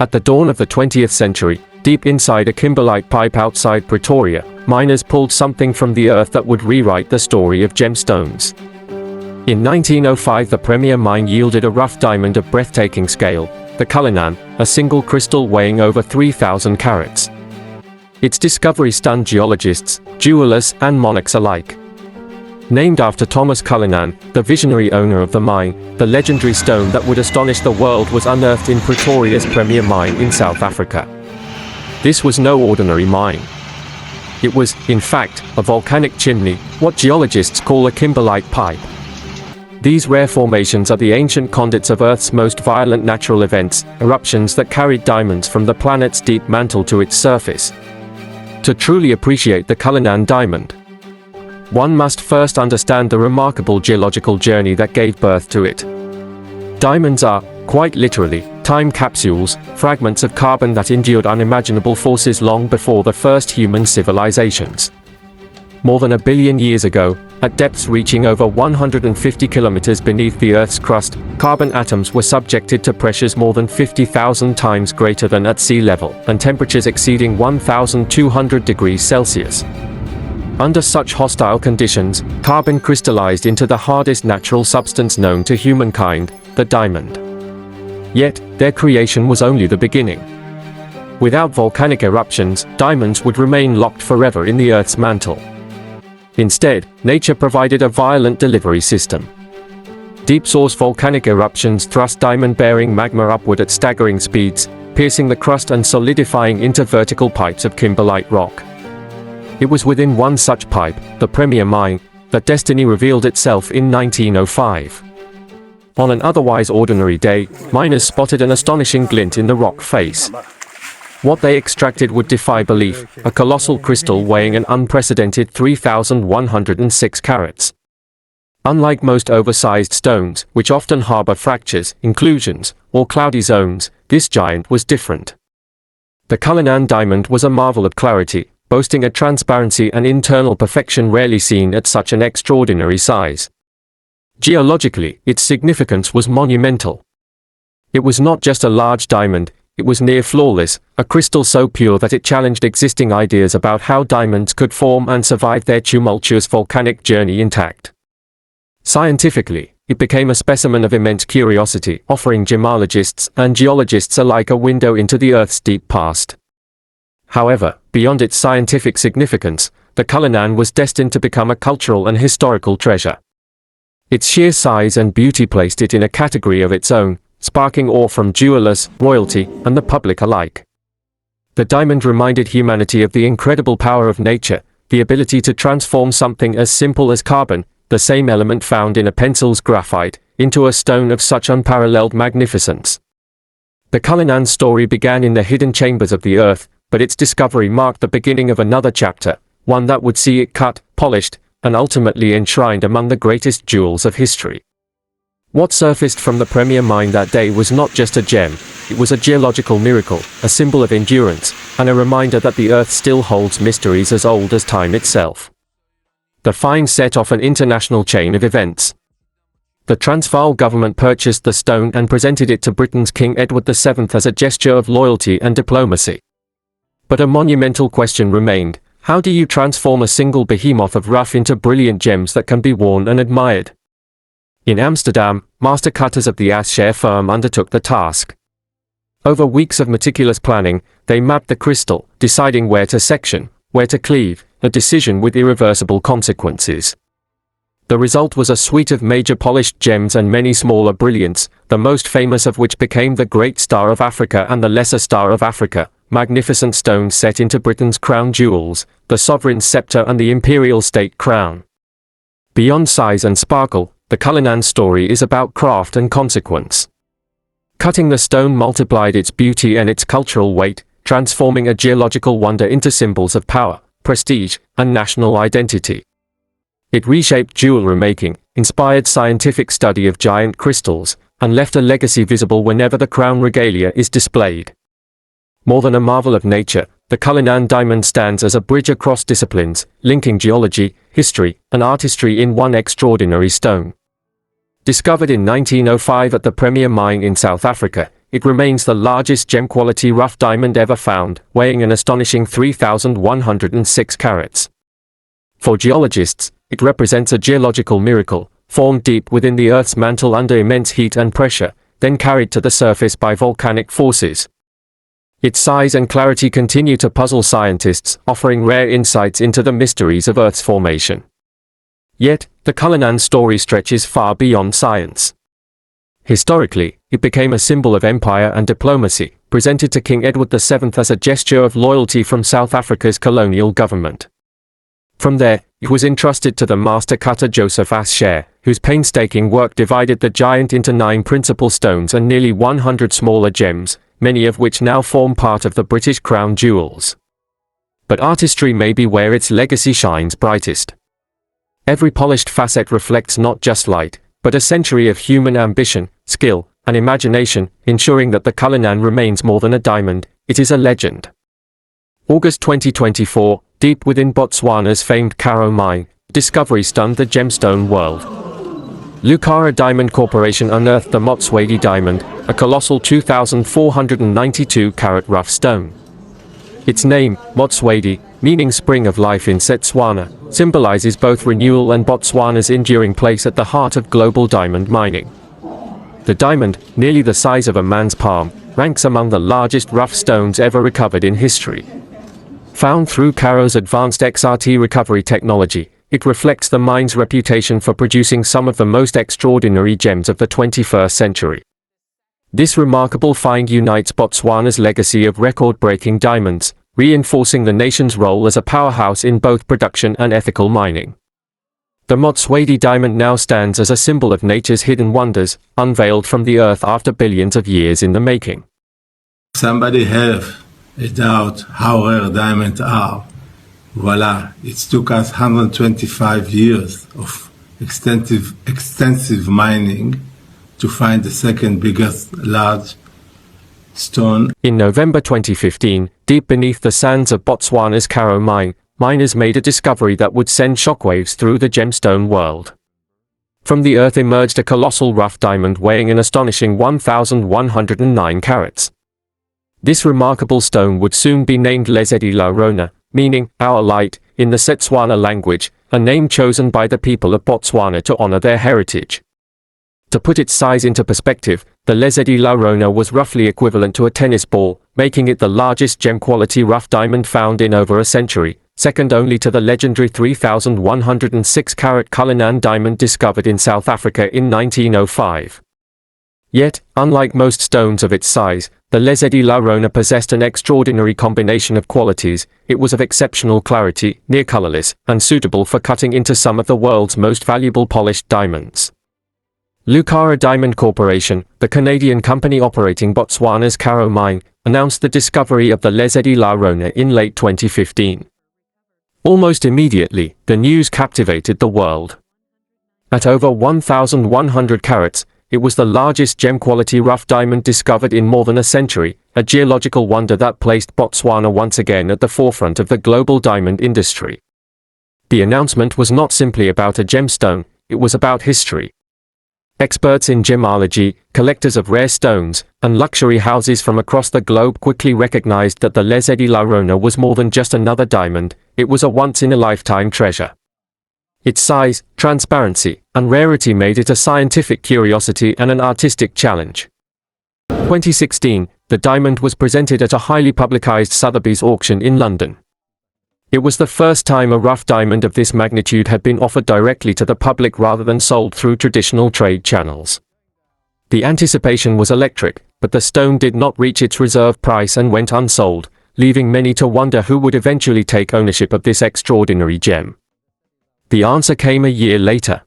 At the dawn of the 20th century, deep inside a kimberlite pipe outside Pretoria, miners pulled something from the earth that would rewrite the story of gemstones. In 1905, the premier mine yielded a rough diamond of breathtaking scale, the Cullinan, a single crystal weighing over 3,000 carats. Its discovery stunned geologists, jewelers, and monarchs alike. Named after Thomas Cullinan, the visionary owner of the mine, the legendary stone that would astonish the world was unearthed in Pretoria's premier mine in South Africa. This was no ordinary mine. It was, in fact, a volcanic chimney, what geologists call a kimberlite pipe. These rare formations are the ancient conduits of Earth's most violent natural events, eruptions that carried diamonds from the planet's deep mantle to its surface. To truly appreciate the Cullinan Diamond, one must first understand the remarkable geological journey that gave birth to it. Diamonds are, quite literally, time capsules, fragments of carbon that endured unimaginable forces long before the first human civilizations. More than 1 billion years ago, at depths reaching over 150 kilometers beneath the Earth's crust, carbon atoms were subjected to pressures more than 50,000 times greater than at sea level, and temperatures exceeding 1,200 degrees Celsius. Under such hostile conditions, carbon crystallized into the hardest natural substance known to humankind, the diamond. Yet, their creation was only the beginning. Without volcanic eruptions, diamonds would remain locked forever in the Earth's mantle. Instead, nature provided a violent delivery system. Deep-source volcanic eruptions thrust diamond-bearing magma upward at staggering speeds, piercing the crust and solidifying into vertical pipes of kimberlite rock. It was within one such pipe, the premier mine, that destiny revealed itself in 1905. On an otherwise ordinary day, miners spotted an astonishing glint in the rock face. What they extracted would defy belief, a colossal crystal weighing an unprecedented 3,106 carats. Unlike most oversized stones, which often harbor fractures, inclusions, or cloudy zones, this giant was different. The Cullinan Diamond was a marvel of clarity, boasting a transparency and internal perfection rarely seen at such an extraordinary size. Geologically, its significance was monumental. It was not just a large diamond, it was near flawless, a crystal so pure that it challenged existing ideas about how diamonds could form and survive their tumultuous volcanic journey intact. Scientifically, it became a specimen of immense curiosity, offering gemologists and geologists alike a window into the Earth's deep past. However, beyond its scientific significance, the Cullinan was destined to become a cultural and historical treasure. Its sheer size and beauty placed it in a category of its own, sparking awe from jewelers, royalty, and the public alike. The diamond reminded humanity of the incredible power of nature, the ability to transform something as simple as carbon, the same element found in a pencil's graphite, into a stone of such unparalleled magnificence. The Cullinan story began in the hidden chambers of the Earth, but its discovery marked the beginning of another chapter, one that would see it cut, polished, and ultimately enshrined among the greatest jewels of history. What surfaced from the premier mine that day was not just a gem, it was a geological miracle, a symbol of endurance, and a reminder that the Earth still holds mysteries as old as time itself. The find set off an international chain of events. The Transvaal government purchased the stone and presented it to Britain's King Edward VII as a gesture of loyalty and diplomacy. But a monumental question remained: how do you transform a single behemoth of rough into brilliant gems that can be worn and admired? In Amsterdam, master cutters of the Asshare firm undertook the task. Over weeks of meticulous planning, they mapped the crystal, deciding where to section, where to cleave, a decision with irreversible consequences. The result was a suite of major polished gems and many smaller brilliants, the most famous of which became the Great Star of Africa and the Lesser Star of Africa, magnificent stones set into Britain's crown jewels, the sovereign's scepter and the imperial state crown. Beyond size and sparkle, the Cullinan story is about craft and consequence. Cutting the stone multiplied its beauty and its cultural weight, transforming a geological wonder into symbols of power, prestige, and national identity. It reshaped jewelry making, inspired scientific study of giant crystals, and left a legacy visible whenever the crown regalia is displayed. More than a marvel of nature, the Cullinan Diamond stands as a bridge across disciplines, linking geology, history, and artistry in one extraordinary stone. Discovered in 1905 at the premier mine in South Africa, it remains the largest gem-quality rough diamond ever found, weighing an astonishing 3,106 carats. For geologists, it represents a geological miracle, formed deep within the Earth's mantle under immense heat and pressure, then carried to the surface by volcanic forces. Its size and clarity continue to puzzle scientists, offering rare insights into the mysteries of Earth's formation. Yet, the Cullinan story stretches far beyond science. Historically, it became a symbol of empire and diplomacy, presented to King Edward VII as a gesture of loyalty from South Africa's colonial government. From there, it was entrusted to the master cutter Joseph Asher, whose painstaking work divided the giant into 9 principal stones and nearly 100 smaller gems, many of which now form part of the British crown jewels. But artistry may be where its legacy shines brightest. Every polished facet reflects not just light, but a century of human ambition, skill, and imagination, ensuring that the Cullinan remains more than a diamond, it is a legend. August 2024, deep within Botswana's famed Karoo mine, discovery stunned the gemstone world. Lucara Diamond Corporation unearthed the Motswedi Diamond, a colossal 2,492-carat rough stone. Its name, Motswedi, meaning spring of life in Setswana, symbolizes both renewal and Botswana's enduring place at the heart of global diamond mining. The diamond, nearly the size of a man's palm, ranks among the largest rough stones ever recovered in history. Found through Karoo's advanced XRT recovery technology, it reflects the mine's reputation for producing some of the most extraordinary gems of the 21st century. This remarkable find unites Botswana's legacy of record-breaking diamonds, reinforcing the nation's role as a powerhouse in both production and ethical mining. The Motswedi Diamond now stands as a symbol of nature's hidden wonders, unveiled from the earth after billions of years in the making. Somebody have a doubt how rare diamonds are. Voila, it took us 125 years of extensive mining to find the second biggest large stone. In November 2015, deep beneath the sands of Botswana's Karoo mine, miners made a discovery that would send shockwaves through the gemstone world. From the earth emerged a colossal rough diamond weighing an astonishing 1,109 carats. This remarkable stone would soon be named Lesedi La Rona, meaning our light, in the Setswana language, a name chosen by the people of Botswana to honor their heritage. To put its size into perspective, the Lesedi La Rona was roughly equivalent to a tennis ball, making it the largest gem-quality rough diamond found in over a century, second only to the legendary 3,106-carat Cullinan diamond discovered in South Africa in 1905. Yet, unlike most stones of its size, the Lesedi La Rona possessed an extraordinary combination of qualities. It was of exceptional clarity, near colorless, and suitable for cutting into some of the world's most valuable polished diamonds. Lucara Diamond Corporation, the Canadian company operating Botswana's Karoo mine, announced the discovery of the Lesedi La Rona in late 2015. Almost immediately, the news captivated the world. At over 1,100 carats, it was the largest gem-quality rough diamond discovered in more than a century, a geological wonder that placed Botswana once again at the forefront of the global diamond industry. The announcement was not simply about a gemstone, it was about history. Experts in gemology, collectors of rare stones, and luxury houses from across the globe quickly recognized that the Lesedi La Rona was more than just another diamond, it was a once-in-a-lifetime treasure. Its size, transparency, and rarity made it a scientific curiosity and an artistic challenge. In 2016, the diamond was presented at a highly publicized Sotheby's auction in London. It was the first time a rough diamond of this magnitude had been offered directly to the public rather than sold through traditional trade channels. The anticipation was electric, but the stone did not reach its reserve price and went unsold, leaving many to wonder who would eventually take ownership of this extraordinary gem. The answer came a year later.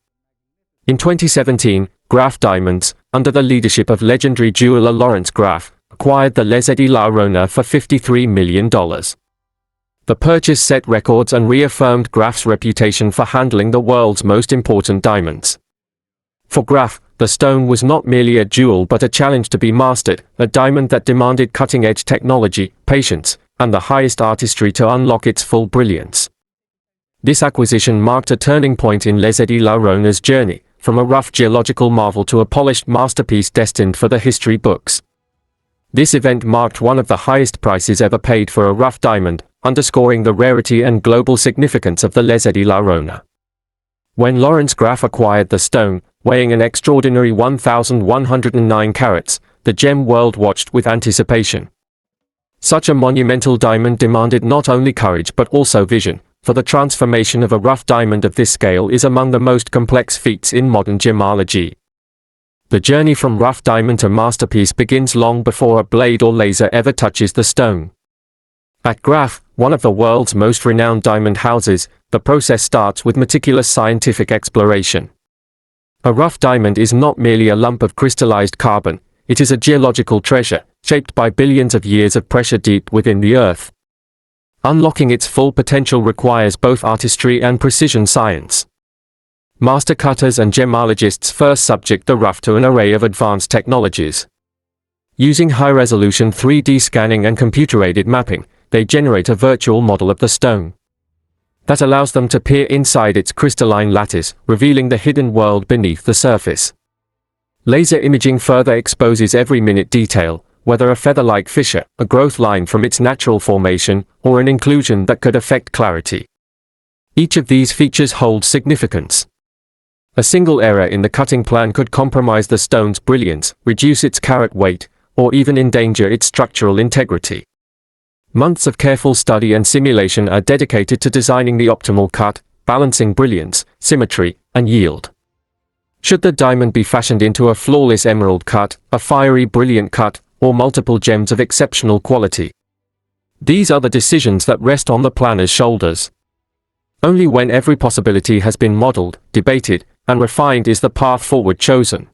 In 2017, Graff Diamonds, under the leadership of legendary jeweler Lawrence Graff, acquired the Lesedi La Rona for $53 million. The purchase set records and reaffirmed Graff's reputation for handling the world's most important diamonds. For Graff, the stone was not merely a jewel but a challenge to be mastered, a diamond that demanded cutting-edge technology, patience, and the highest artistry to unlock its full brilliance. This acquisition marked a turning point in Lesedi La Rona's journey, from a rough geological marvel to a polished masterpiece destined for the history books. This event marked one of the highest prices ever paid for a rough diamond, underscoring the rarity and global significance of the Lesedi La Rona. When Lawrence Graff acquired the stone, weighing an extraordinary 1,109 carats, the gem world watched with anticipation. Such a monumental diamond demanded not only courage but also vision, for the transformation of a rough diamond of this scale is among the most complex feats in modern gemology. The journey from rough diamond to masterpiece begins long before a blade or laser ever touches the stone. At Graff, one of the world's most renowned diamond houses, the process starts with meticulous scientific exploration. A rough diamond is not merely a lump of crystallized carbon, it is a geological treasure, shaped by billions of years of pressure deep within the earth. Unlocking its full potential requires both artistry and precision science. Master cutters and gemologists first subject the rough to an array of advanced technologies. Using high-resolution 3D scanning and computer-aided mapping, they generate a virtual model of the stone. That allows them to peer inside its crystalline lattice, revealing the hidden world beneath the surface. Laser imaging further exposes every minute detail, whether a feather-like fissure, a growth line from its natural formation, or an inclusion that could affect clarity. Each of these features holds significance. A single error in the cutting plan could compromise the stone's brilliance, reduce its carat weight, or even endanger its structural integrity. Months of careful study and simulation are dedicated to designing the optimal cut, balancing brilliance, symmetry, and yield. Should the diamond be fashioned into a flawless emerald cut, a fiery brilliant cut, or multiple gems of exceptional quality? These are the decisions that rest on the planner's shoulders. Only when every possibility has been modeled, debated, and refined is the path forward chosen.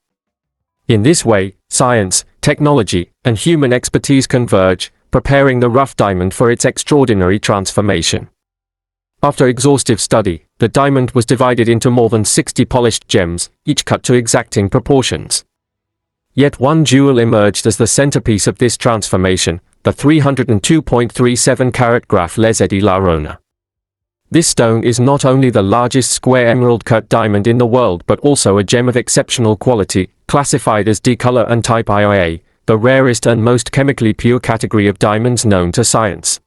In this way, science, technology, and human expertise converge, preparing the rough diamond for its extraordinary transformation. After exhaustive study, the diamond was divided into more than 60 polished gems, each cut to exacting proportions. Yet one jewel emerged as the centerpiece of this transformation, the 302.37 carat Graff Lesedi La Rona. This stone is not only the largest square emerald-cut diamond in the world but also a gem of exceptional quality, classified as D-color and type IIA, the rarest and most chemically pure category of diamonds known to science.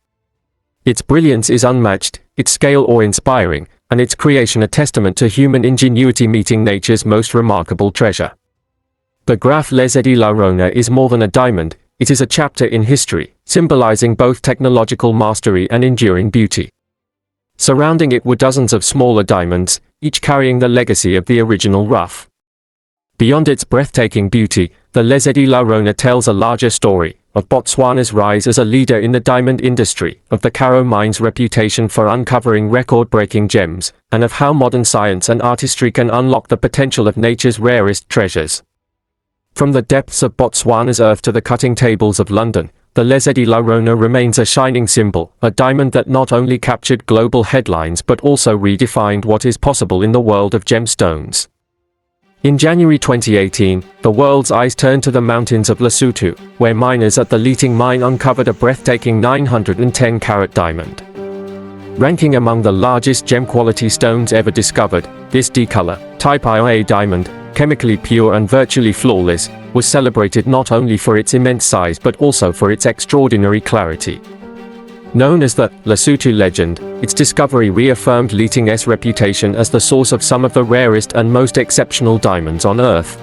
Its brilliance is unmatched, its scale awe-inspiring, and its creation a testament to human ingenuity meeting nature's most remarkable treasure. The Graff Lesedi La Rona is more than a diamond, it is a chapter in history, symbolizing both technological mastery and enduring beauty. Surrounding it were dozens of smaller diamonds, each carrying the legacy of the original rough. Beyond its breathtaking beauty, the Lesedi La Rona tells a larger story, of Botswana's rise as a leader in the diamond industry, of the Karoo mine's reputation for uncovering record-breaking gems, and of how modern science and artistry can unlock the potential of nature's rarest treasures. From the depths of Botswana's earth to the cutting tables of London, the Lesedi La Rona remains a shining symbol, a diamond that not only captured global headlines but also redefined what is possible in the world of gemstones. In January 2018, the world's eyes turned to the mountains of Lesotho, where miners at the Leting mine uncovered a breathtaking 910-carat diamond. Ranking among the largest gem-quality stones ever discovered, this D-color, type IIA diamond, chemically pure and virtually flawless, was celebrated not only for its immense size but also for its extraordinary clarity. Known as the Lesotho legend, its discovery reaffirmed Leting's reputation as the source of some of the rarest and most exceptional diamonds on Earth.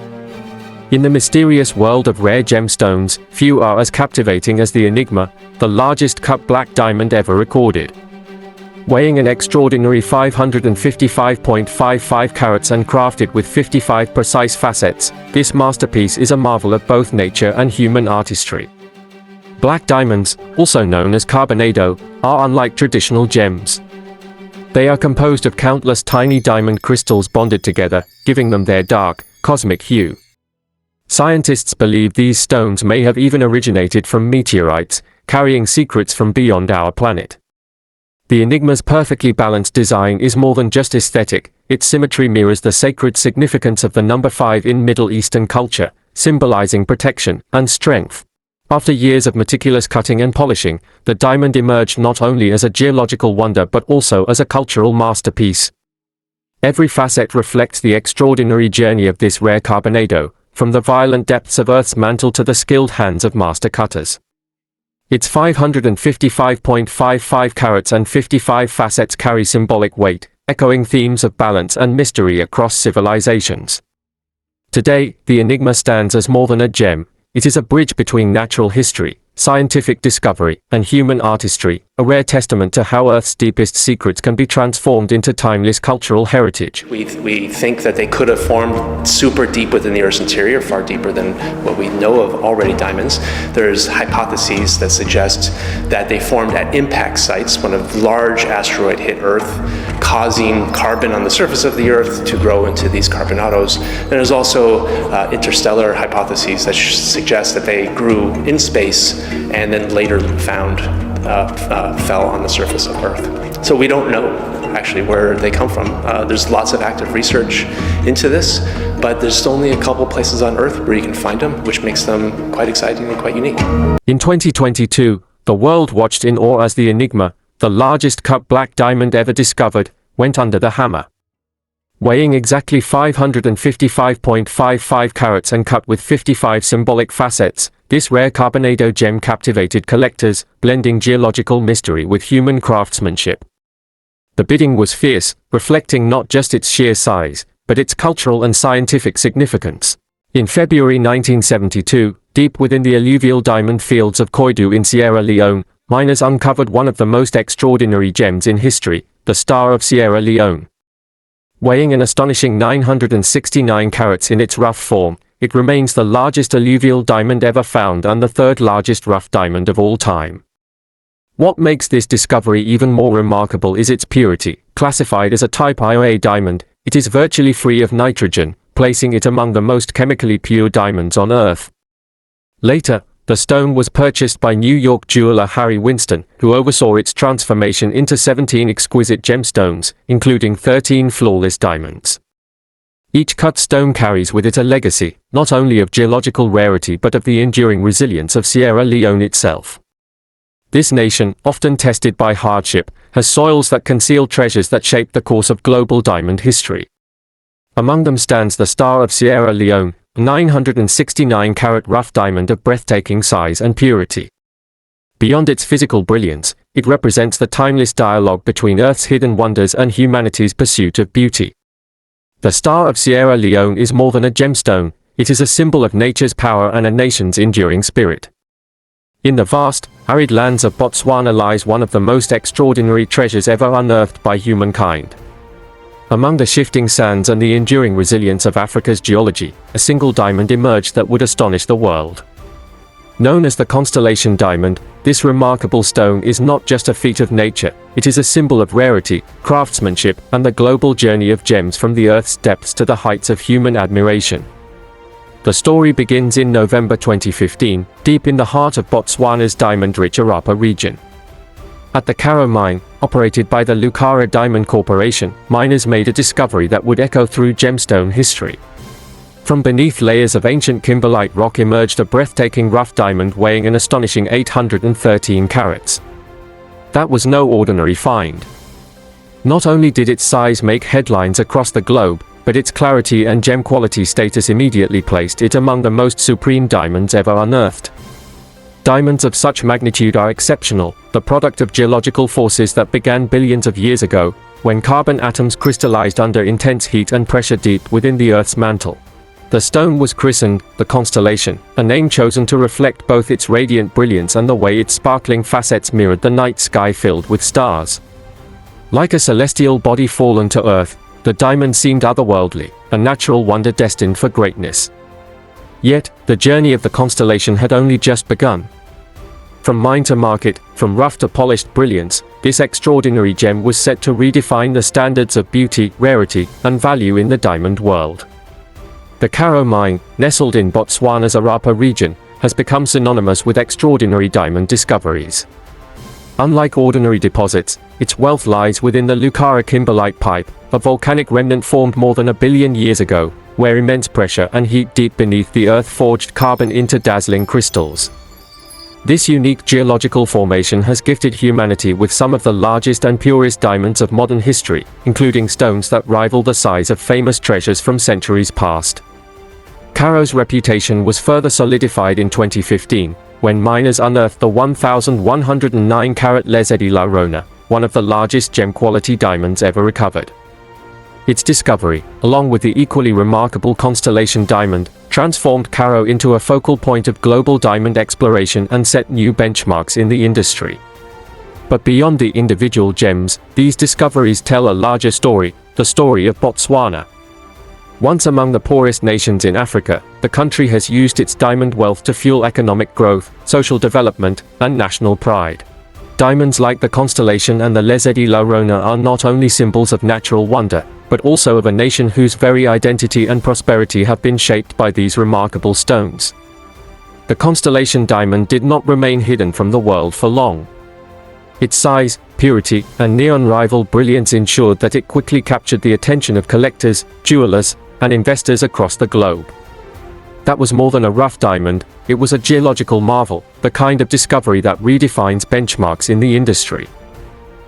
In the mysterious world of rare gemstones, few are as captivating as the Enigma, the largest cut black diamond ever recorded. Weighing an extraordinary 555.55 carats and crafted with 55 precise facets, this masterpiece is a marvel of both nature and human artistry. Black diamonds, also known as carbonado, are unlike traditional gems. They are composed of countless tiny diamond crystals bonded together, giving them their dark, cosmic hue. Scientists believe these stones may have even originated from meteorites, carrying secrets from beyond our planet. The Enigma's perfectly balanced design is more than just aesthetic, its symmetry mirrors the sacred significance of the number 5 in Middle Eastern culture, symbolizing protection and strength. After years of meticulous cutting and polishing, the diamond emerged not only as a geological wonder but also as a cultural masterpiece. Every facet reflects the extraordinary journey of this rare carbonado, from the violent depths of Earth's mantle to the skilled hands of master cutters. Its 555.55 carats and 55 facets carry symbolic weight, echoing themes of balance and mystery across civilizations. Today, the enigma stands as more than a gem. It is a bridge between natural history, scientific discovery, and human artistry, a rare testament to how Earth's deepest secrets can be transformed into timeless cultural heritage. We think that they could have formed super deep within the Earth's interior, far deeper than what we know of already diamonds. There's hypotheses that suggest that they formed at impact sites when a large asteroid hit Earth, causing carbon on the surface of the Earth to grow into these carbonados. And there's also interstellar hypotheses that suggest that they grew in space and then later fell on the surface of Earth. So we don't know actually where they come from. There's lots of active research into this, but there's only a couple places on Earth where you can find them, which makes them quite exciting and quite unique. In 2022, the world watched in awe as the Enigma, the largest cut black diamond ever discovered, went under the hammer. Weighing exactly 555.55 carats and cut with 55 symbolic facets, this rare carbonado gem captivated collectors, blending geological mystery with human craftsmanship. The bidding was fierce, reflecting not just its sheer size, but its cultural and scientific significance. In February 1972, deep within the alluvial diamond fields of Koh-i-Noor in Sierra Leone, miners uncovered one of the most extraordinary gems in history, the Star of Sierra Leone. Weighing an astonishing 969 carats in its rough form, it remains the largest alluvial diamond ever found and the third largest rough diamond of all time. What makes this discovery even more remarkable is its purity. Classified as a type IA diamond, it is virtually free of nitrogen, placing it among the most chemically pure diamonds on Earth. Later, the stone was purchased by New York jeweler Harry Winston, who oversaw its transformation into 17 exquisite gemstones, including 13 flawless diamonds. Each cut stone carries with it a legacy, not only of geological rarity but of the enduring resilience of Sierra Leone itself. This nation, often tested by hardship, has soils that conceal treasures that shape the course of global diamond history. Among them stands the Star of Sierra Leone, a 969-carat rough diamond of breathtaking size and purity. Beyond its physical brilliance, it represents the timeless dialogue between Earth's hidden wonders and humanity's pursuit of beauty. The Star of Sierra Leone is more than a gemstone, it is a symbol of nature's power and a nation's enduring spirit. In the vast, arid lands of Botswana lies one of the most extraordinary treasures ever unearthed by humankind. Among the shifting sands and the enduring resilience of Africa's geology, a single diamond emerged that would astonish the world. Known as the Constellation Diamond, this remarkable stone is not just a feat of nature, it is a symbol of rarity, craftsmanship, and the global journey of gems from the Earth's depths to the heights of human admiration. The story begins in November 2015, deep in the heart of Botswana's diamond-rich Arapa region. At the Karo mine, operated by the Lucara Diamond Corporation, miners made a discovery that would echo through gemstone history. From beneath layers of ancient kimberlite rock emerged a breathtaking rough diamond weighing an astonishing 813 carats. That was no ordinary find. Not only did its size make headlines across the globe, but its clarity and gem quality status immediately placed it among the most supreme diamonds ever unearthed. Diamonds of such magnitude are exceptional, the product of geological forces that began billions of years ago, when carbon atoms crystallized under intense heat and pressure deep within the Earth's mantle. The stone was christened the Constellation, a name chosen to reflect both its radiant brilliance and the way its sparkling facets mirrored the night sky filled with stars. Like a celestial body fallen to Earth, the diamond seemed otherworldly, a natural wonder destined for greatness. Yet, the journey of the Constellation had only just begun. From mine to market, from rough to polished brilliance, this extraordinary gem was set to redefine the standards of beauty, rarity, and value in the diamond world. The Karo mine, nestled in Botswana's Arapa region, has become synonymous with extraordinary diamond discoveries. Unlike ordinary deposits, its wealth lies within the Lucara kimberlite pipe, a volcanic remnant formed more than 1 billion years ago, where immense pressure and heat deep beneath the Earth forged carbon into dazzling crystals. This unique geological formation has gifted humanity with some of the largest and purest diamonds of modern history, including stones that rival the size of famous treasures from centuries past. Caro's reputation was further solidified in 2015, when miners unearthed the 1,109-carat Lesedi La Rona, one of the largest gem-quality diamonds ever recovered. Its discovery, along with the equally remarkable Constellation Diamond, transformed Caro into a focal point of global diamond exploration and set new benchmarks in the industry. But beyond the individual gems, these discoveries tell a larger story, the story of Botswana. Once among the poorest nations in Africa, the country has used its diamond wealth to fuel economic growth, social development, and national pride. Diamonds like the Constellation and the Lesedi La Rona are not only symbols of natural wonder, but also of a nation whose very identity and prosperity have been shaped by these remarkable stones. The Constellation Diamond did not remain hidden from the world for long. Its size, purity, and near-unrivaled brilliance ensured that it quickly captured the attention of collectors, jewelers, and investors across the globe. That was more than a rough diamond, it was a geological marvel, the kind of discovery that redefines benchmarks in the industry.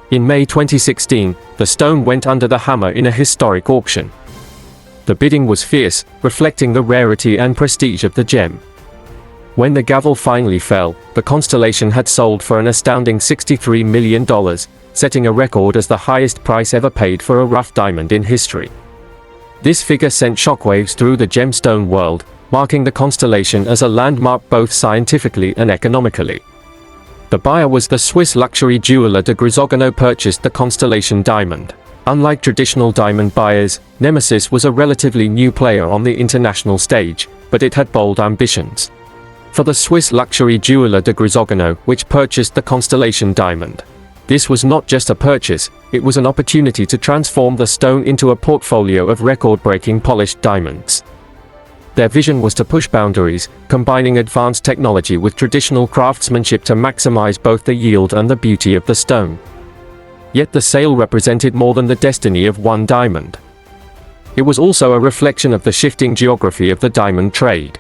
In May 2016, the stone went under the hammer in a historic auction. The bidding was fierce, reflecting the rarity and prestige of the gem. When the gavel finally fell, the Constellation had sold for an astounding $63 million, setting a record as the highest price ever paid for a rough diamond in history. This figure sent shockwaves through the gemstone world, marking the Constellation as a landmark both scientifically and economically. The buyer was the Swiss luxury jeweler de Grisogono purchased the Constellation Diamond. Unlike traditional diamond buyers, Nemesis was a relatively new player on the international stage, but it had bold ambitions. For the Swiss luxury jeweler de Grisogono, which purchased the Constellation Diamond, this was not just a purchase, it was an opportunity to transform the stone into a portfolio of record-breaking polished diamonds. Their vision was to push boundaries, combining advanced technology with traditional craftsmanship to maximize both the yield and the beauty of the stone. Yet the sale represented more than the destiny of one diamond. It was also a reflection of the shifting geography of the diamond trade.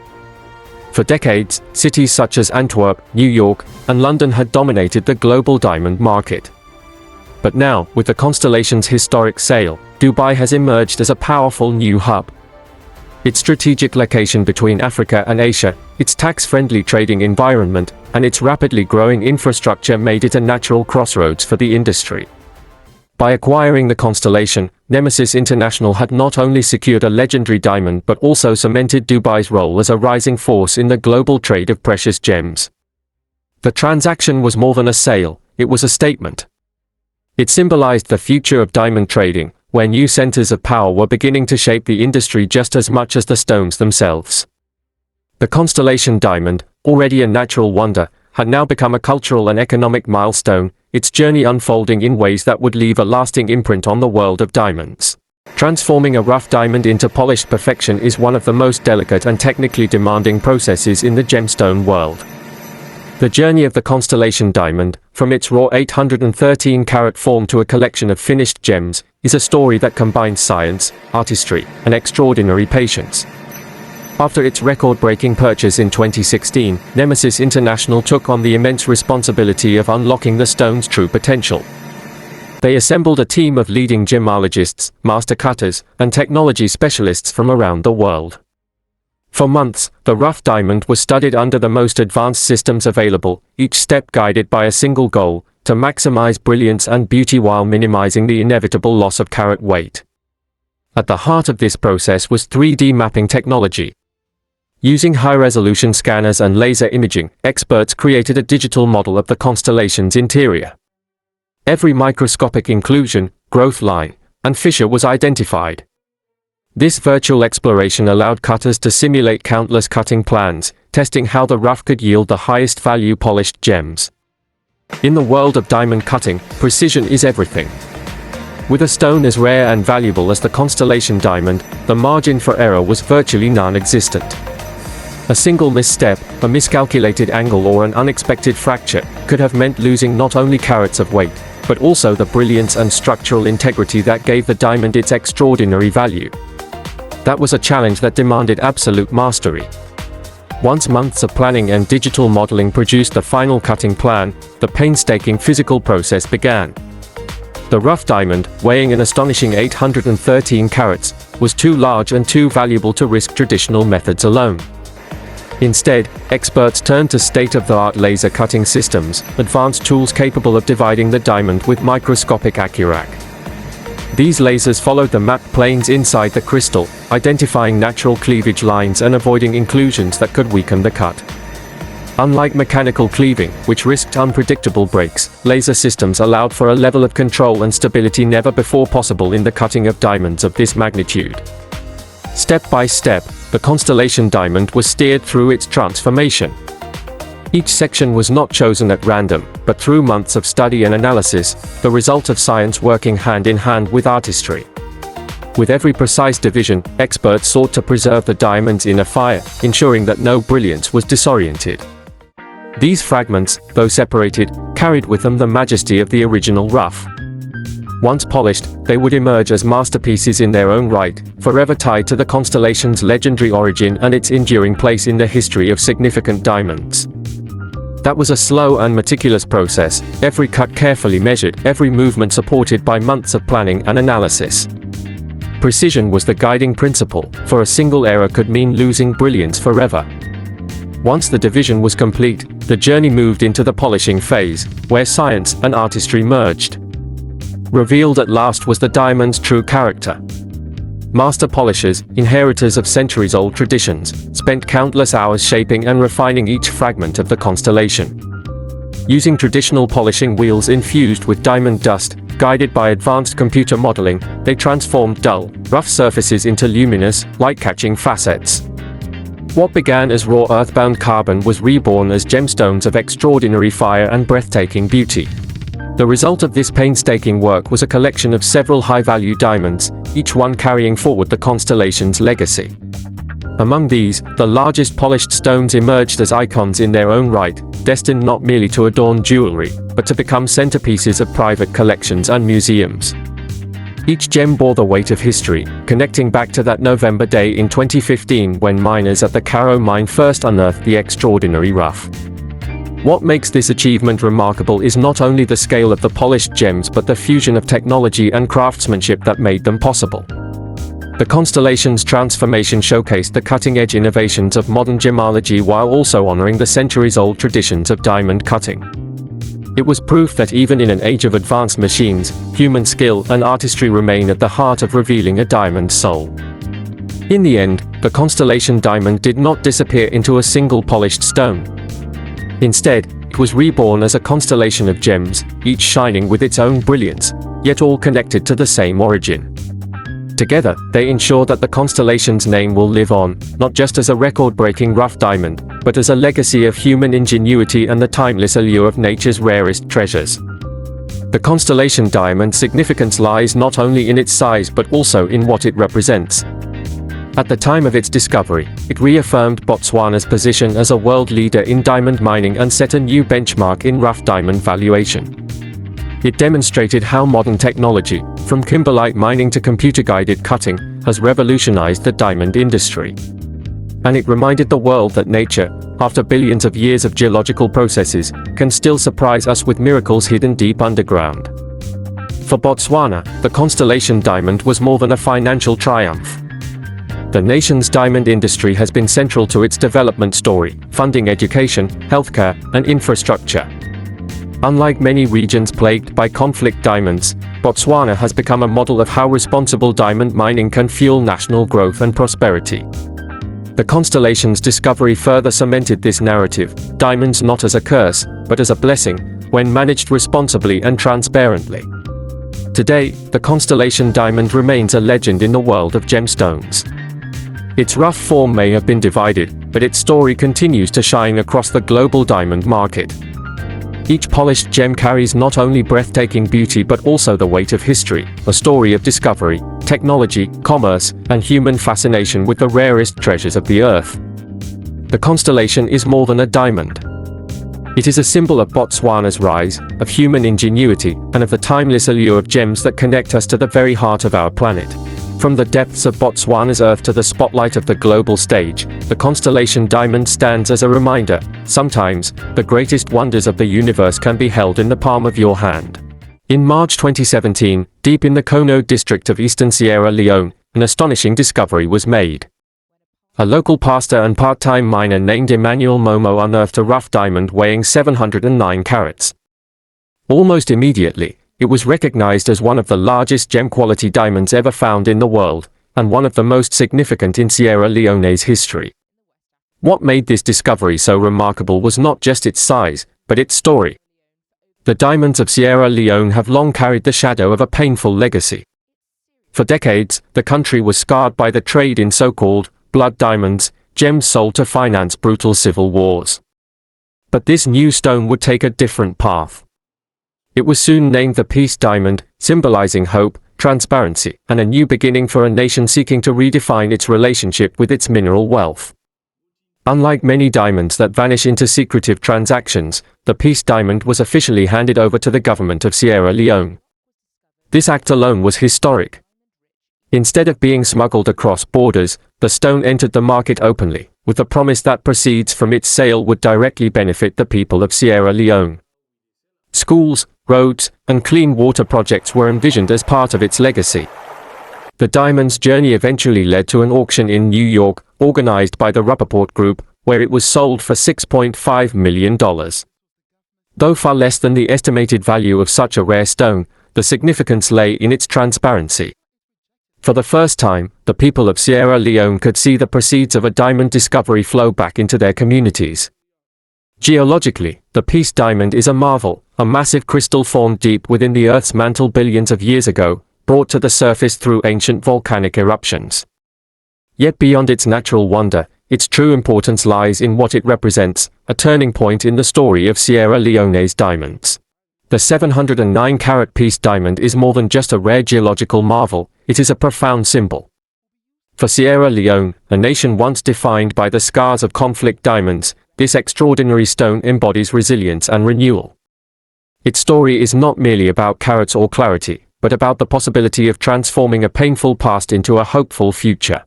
For decades, cities such as Antwerp, New York, and London had dominated the global diamond market. But now, with the Constellation's historic sale, Dubai has emerged as a powerful new hub. Its strategic location between Africa and Asia, its tax-friendly trading environment, and its rapidly growing infrastructure made it a natural crossroads for the industry. By acquiring the Constellation, Nemesis International had not only secured a legendary diamond but also cemented Dubai's role as a rising force in the global trade of precious gems. The transaction was more than a sale, it was a statement. It symbolized the future of diamond trading, where new centers of power were beginning to shape the industry just as much as the stones themselves. The Constellation Diamond, already a natural wonder, had now become a cultural and economic milestone, its journey unfolding in ways that would leave a lasting imprint on the world of diamonds. Transforming a rough diamond into polished perfection is one of the most delicate and technically demanding processes in the gemstone world. The journey of the Constellation Diamond, from its raw 813-carat form to a collection of finished gems, is a story that combines science, artistry, and extraordinary patience. After its record-breaking purchase in 2016, Nemesis International took on the immense responsibility of unlocking the stone's true potential. They assembled a team of leading gemologists, master cutters, and technology specialists from around the world. For months, the rough diamond was studied under the most advanced systems available, each step guided by a single goal: to maximize brilliance and beauty while minimizing the inevitable loss of carat weight. At the heart of this process was 3D mapping technology. Using high-resolution scanners and laser imaging, experts created a digital model of the Constellation's interior. Every microscopic inclusion, growth line, and fissure was identified. This virtual exploration allowed cutters to simulate countless cutting plans, testing how the rough could yield the highest value polished gems. In the world of diamond cutting, precision is everything. With a stone as rare and valuable as the Constellation Diamond, the margin for error was virtually non-existent. A single misstep, a miscalculated angle or an unexpected fracture, could have meant losing not only carats of weight, but also the brilliance and structural integrity that gave the diamond its extraordinary value. That was a challenge that demanded absolute mastery. Once months of planning and digital modeling produced the final cutting plan, the painstaking physical process began. The rough diamond, weighing an astonishing 813 carats, was too large and too valuable to risk traditional methods alone. Instead, experts turned to state-of-the-art laser cutting systems, advanced tools capable of dividing the diamond with microscopic accuracy. These lasers followed the mapped planes inside the crystal, identifying natural cleavage lines and avoiding inclusions that could weaken the cut. Unlike mechanical cleaving, which risked unpredictable breaks, laser systems allowed for a level of control and stability never before possible in the cutting of diamonds of this magnitude. Step by step, the Constellation diamond was steered through its transformation. Each section was not chosen at random, but through months of study and analysis, the result of science working hand in hand with artistry. With every precise division, experts sought to preserve the diamond's inner fire, ensuring that no brilliance was disoriented. These fragments, though separated, carried with them the majesty of the original rough. Once polished, they would emerge as masterpieces in their own right, forever tied to the Constellation's legendary origin and its enduring place in the history of significant diamonds. That was a slow and meticulous process, every cut carefully measured, every movement supported by months of planning and analysis. Precision was the guiding principle, for a single error could mean losing brilliance forever. Once the division was complete, the journey moved into the polishing phase, where science and artistry merged. Revealed at last was the diamond's true character. Master polishers, inheritors of centuries-old traditions, spent countless hours shaping and refining each fragment of the Constellation. Using traditional polishing wheels infused with diamond dust, guided by advanced computer modeling, they transformed dull, rough surfaces into luminous, light-catching facets. What began as raw earthbound carbon was reborn as gemstones of extraordinary fire and breathtaking beauty. The result of this painstaking work was a collection of several high-value diamonds, each one carrying forward the Constellation's legacy. Among these, the largest polished stones emerged as icons in their own right, destined not merely to adorn jewelry, but to become centerpieces of private collections and museums. Each gem bore the weight of history, connecting back to that November day in 2015 when miners at the Karo mine first unearthed the extraordinary rough. What makes this achievement remarkable is not only the scale of the polished gems but the fusion of technology and craftsmanship that made them possible. The Constellation's transformation showcased the cutting-edge innovations of modern gemology while also honoring the centuries-old traditions of diamond cutting. It was proof that even in an age of advanced machines, human skill and artistry remain at the heart of revealing a diamond's soul. In the end, the Constellation diamond did not disappear into a single polished stone. Instead, it was reborn as a constellation of gems, each shining with its own brilliance, yet all connected to the same origin. Together, they ensure that the Constellation's name will live on, not just as a record-breaking rough diamond, but as a legacy of human ingenuity and the timeless allure of nature's rarest treasures. The Constellation diamond's significance lies not only in its size but also in what it represents. At the time of its discovery, it reaffirmed Botswana's position as a world leader in diamond mining and set a new benchmark in rough diamond valuation. It demonstrated how modern technology, from kimberlite mining to computer-guided cutting, has revolutionized the diamond industry. And it reminded the world that nature, after billions of years of geological processes, can still surprise us with miracles hidden deep underground. For Botswana, the Constellation diamond was more than a financial triumph. The nation's diamond industry has been central to its development story, funding education, healthcare, and infrastructure. Unlike many regions plagued by conflict, diamonds, Botswana has become a model of how responsible diamond mining can fuel national growth and prosperity. The Constellation's discovery further cemented this narrative, diamonds not as a curse, but as a blessing, when managed responsibly and transparently. Today, the Constellation diamond remains a legend in the world of gemstones. Its rough form may have been divided, but its story continues to shine across the global diamond market. Each polished gem carries not only breathtaking beauty but also the weight of history, a story of discovery, technology, commerce, and human fascination with the rarest treasures of the earth. The Constellation is more than a diamond. It is a symbol of Botswana's rise, of human ingenuity, and of the timeless allure of gems that connect us to the very heart of our planet. From the depths of Botswana's earth to the spotlight of the global stage, the Constellation diamond stands as a reminder, sometimes, the greatest wonders of the universe can be held in the palm of your hand. In March 2017, deep in the Koh-i-Noor district of eastern Sierra Leone, an astonishing discovery was made. A local pastor and part-time miner named Emmanuel Momo unearthed a rough diamond weighing 709 carats. Almost immediately, it was recognized as one of the largest gem-quality diamonds ever found in the world, and one of the most significant in Sierra Leone's history. What made this discovery so remarkable was not just its size, but its story. The diamonds of Sierra Leone have long carried the shadow of a painful legacy. For decades, the country was scarred by the trade in so-called blood diamonds, gems sold to finance brutal civil wars. But this new stone would take a different path. It was soon named the Peace Diamond, symbolizing hope, transparency, and a new beginning for a nation seeking to redefine its relationship with its mineral wealth. Unlike many diamonds that vanish into secretive transactions, the Peace Diamond was officially handed over to the government of Sierra Leone. This act alone was historic. Instead of being smuggled across borders, the stone entered the market openly, with the promise that proceeds from its sale would directly benefit the people of Sierra Leone. Schools, roads, and clean water projects were envisioned as part of its legacy. The diamond's journey eventually led to an auction in New York, organized by the Rappaport Group, where it was sold for $6.5 million. Though far less than the estimated value of such a rare stone, the significance lay in its transparency. For the first time, the people of Sierra Leone could see the proceeds of a diamond discovery flow back into their communities. Geologically, the Peace Diamond is a marvel, a massive crystal formed deep within the Earth's mantle billions of years ago, brought to the surface through ancient volcanic eruptions. Yet beyond its natural wonder, its true importance lies in what it represents, a turning point in the story of Sierra Leone's diamonds. The 709-carat Peace Diamond is more than just a rare geological marvel, it is a profound symbol. For Sierra Leone, a nation once defined by the scars of conflict diamonds, this extraordinary stone embodies resilience and renewal. Its story is not merely about carats or clarity, but about the possibility of transforming a painful past into a hopeful future.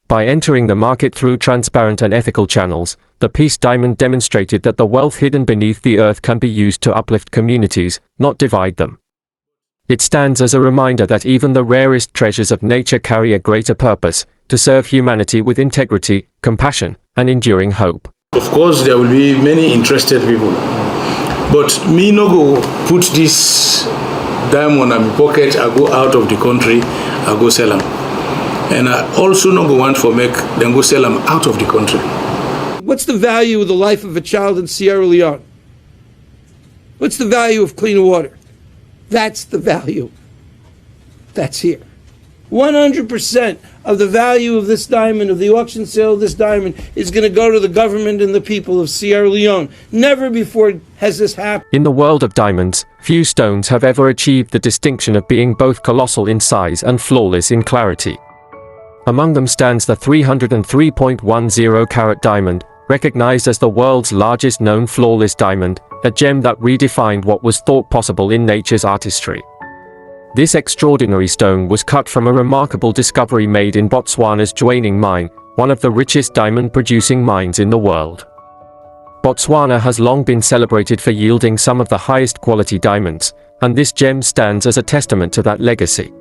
By entering the market through transparent and ethical channels, the Peace Diamond demonstrated that the wealth hidden beneath the earth can be used to uplift communities, not divide them. It stands as a reminder that even the rarest treasures of nature carry a greater purpose, to serve humanity with integrity, compassion, and enduring hope. Of course, there will be many interested people, but me no go put this diamond in my pocket, I go out of the country, I go sell them. And I also no go want for make them go sell them out of the country. What's the value of the life of a child in Sierra Leone? What's the value of clean water? That's the value. That's here. 100% of the value of this diamond, of the auction sale of this diamond, is going to go to the government and the people of Sierra Leone. Never before has this happened. In the world of diamonds, few stones have ever achieved the distinction of being both colossal in size and flawless in clarity. Among them stands the 303.10-carat diamond, recognized as the world's largest known flawless diamond, a gem that redefined what was thought possible in nature's artistry. This extraordinary stone was cut from a remarkable discovery made in Botswana's Jwaneng mine, one of the richest diamond-producing mines in the world. Botswana has long been celebrated for yielding some of the highest quality diamonds, and this gem stands as a testament to that legacy.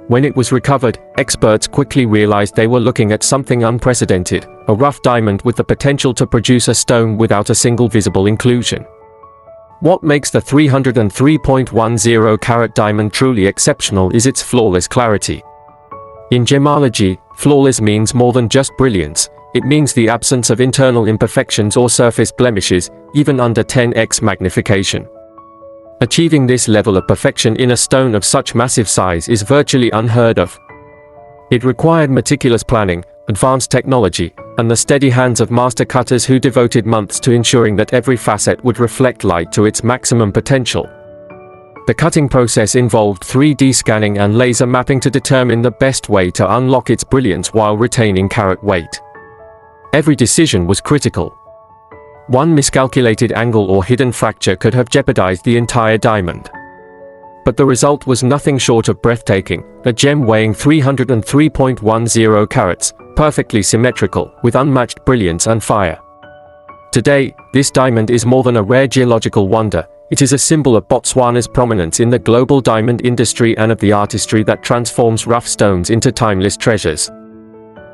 When it was recovered, experts quickly realized they were looking at something unprecedented, a rough diamond with the potential to produce a stone without a single visible inclusion. What makes the 303.10-carat diamond truly exceptional is its flawless clarity. In gemology, flawless means more than just brilliance, it means the absence of internal imperfections or surface blemishes, even under 10x magnification. Achieving this level of perfection in a stone of such massive size is virtually unheard of. It required meticulous planning, advanced technology, and the steady hands of master cutters who devoted months to ensuring that every facet would reflect light to its maximum potential. The cutting process involved 3D scanning and laser mapping to determine the best way to unlock its brilliance while retaining carat weight. Every decision was critical. One miscalculated angle or hidden fracture could have jeopardized the entire diamond. But the result was nothing short of breathtaking, a gem weighing 303.10 carats, perfectly symmetrical, with unmatched brilliance and fire. Today, this diamond is more than a rare geological wonder, it is a symbol of Botswana's prominence in the global diamond industry and of the artistry that transforms rough stones into timeless treasures.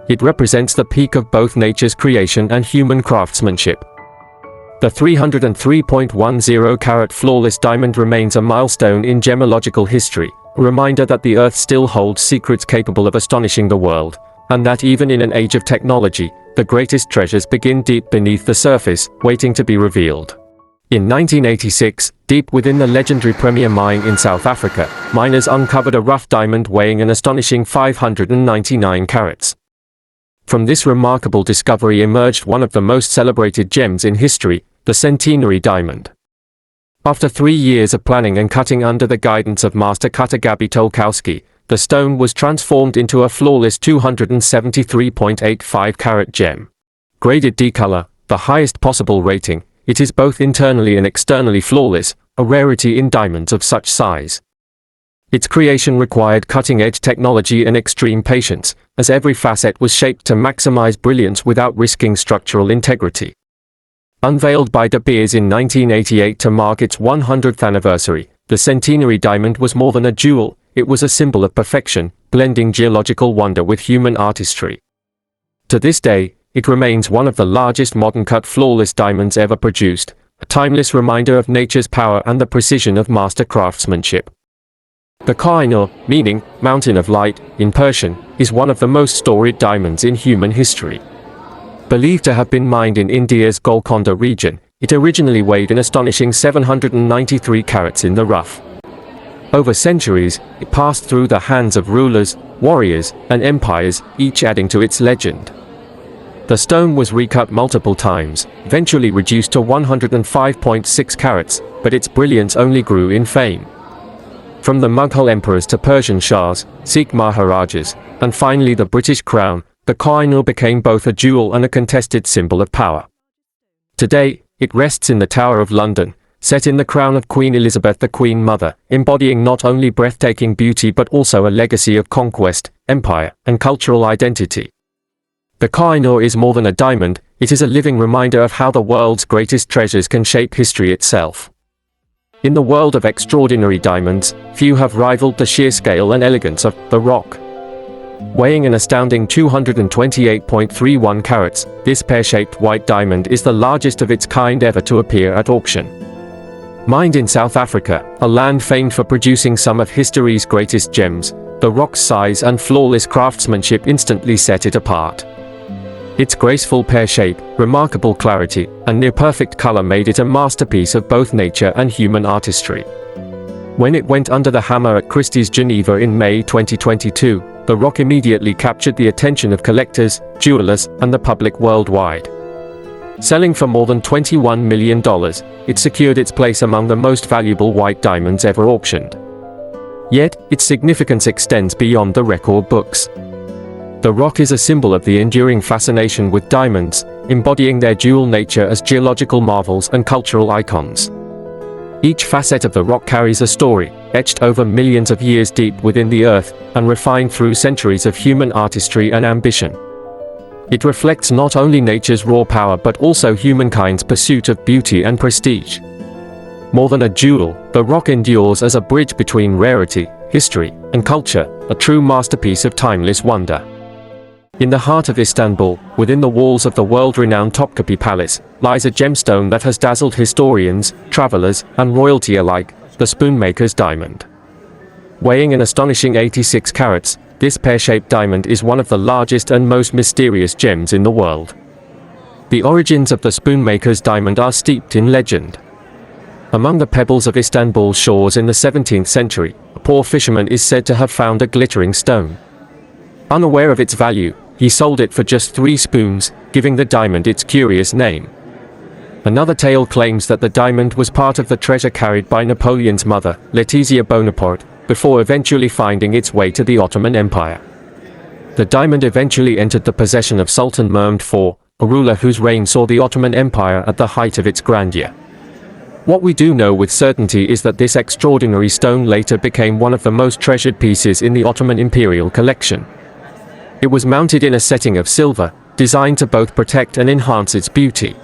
It represents the peak of both nature's creation and human craftsmanship. The 303.10 carat flawless diamond remains a milestone in gemological history, a reminder that the Earth still holds secrets capable of astonishing the world, and that even in an age of technology, the greatest treasures begin deep beneath the surface, waiting to be revealed. In 1986, deep within the legendary Premier Mine in South Africa, miners uncovered a rough diamond weighing an astonishing 599 carats. From this remarkable discovery emerged one of the most celebrated gems in history, the Centenary Diamond. After 3 years of planning and cutting under the guidance of master cutter Gabi Tolkowski, the stone was transformed into a flawless 273.85 carat gem. Graded D-color, the highest possible rating, it is both internally and externally flawless, a rarity in diamonds of such size. Its creation required cutting-edge technology and extreme patience, as every facet was shaped to maximize brilliance without risking structural integrity. Unveiled by De Beers in 1988 to mark its 100th anniversary, the Centenary Diamond was more than a jewel, it was a symbol of perfection, blending geological wonder with human artistry. To this day, it remains one of the largest modern-cut flawless diamonds ever produced, a timeless reminder of nature's power and the precision of master craftsmanship. The Koh-i-Noor, meaning mountain of light, in Persian, is one of the most storied diamonds in human history. Believed to have been mined in India's Golconda region, it originally weighed an astonishing 793 carats in the rough. Over centuries, it passed through the hands of rulers, warriors, and empires, each adding to its legend. The stone was recut multiple times, eventually reduced to 105.6 carats, but its brilliance only grew in fame. From the Mughal emperors to Persian shahs, Sikh maharajas, and finally the British crown, the Koh-i-Noor became both a jewel and a contested symbol of power. Today, it rests in the Tower of London, set in the crown of Queen Elizabeth the Queen Mother, embodying not only breathtaking beauty but also a legacy of conquest, empire, and cultural identity. The Koh-i-Noor is more than a diamond, it is a living reminder of how the world's greatest treasures can shape history itself. In the world of extraordinary diamonds, few have rivaled the sheer scale and elegance of The Rock. Weighing an astounding 228.31 carats, this pear-shaped white diamond is the largest of its kind ever to appear at auction. Mined in South Africa, a land famed for producing some of history's greatest gems, The Rock's size and flawless craftsmanship instantly set it apart. Its graceful pear shape, remarkable clarity, and near-perfect color made it a masterpiece of both nature and human artistry. When it went under the hammer at Christie's Geneva in May 2022, The Rock immediately captured the attention of collectors, jewelers, and the public worldwide. Selling for more than $21 million, it secured its place among the most valuable white diamonds ever auctioned. Yet, its significance extends beyond the record books. The Rock is a symbol of the enduring fascination with diamonds, embodying their dual nature as geological marvels and cultural icons. Each facet of the Rock carries a story, etched over millions of years deep within the earth, and refined through centuries of human artistry and ambition. It reflects not only nature's raw power but also humankind's pursuit of beauty and prestige. More than a jewel, the Rock endures as a bridge between rarity, history, and culture, a true masterpiece of timeless wonder. In the heart of Istanbul, within the walls of the world-renowned Topkapi Palace, lies a gemstone that has dazzled historians, travelers, and royalty alike, the Spoonmaker's Diamond. Weighing an astonishing 86 carats, this pear-shaped diamond is one of the largest and most mysterious gems in the world. The origins of the Spoonmaker's Diamond are steeped in legend. Among the pebbles of Istanbul's shores in the 17th century, a poor fisherman is said to have found a glittering stone. Unaware of its value, he sold it for just 3 spoons, giving the diamond its curious name. Another tale claims that the diamond was part of the treasure carried by Napoleon's mother, Letizia Bonaparte, before eventually finding its way to the Ottoman Empire. The diamond eventually entered the possession of Sultan Mehmed IV, a ruler whose reign saw the Ottoman Empire at the height of its grandeur. What we do know with certainty is that this extraordinary stone later became one of the most treasured pieces in the Ottoman imperial collection. It was mounted in a setting of silver, designed to both protect and enhance its beauty.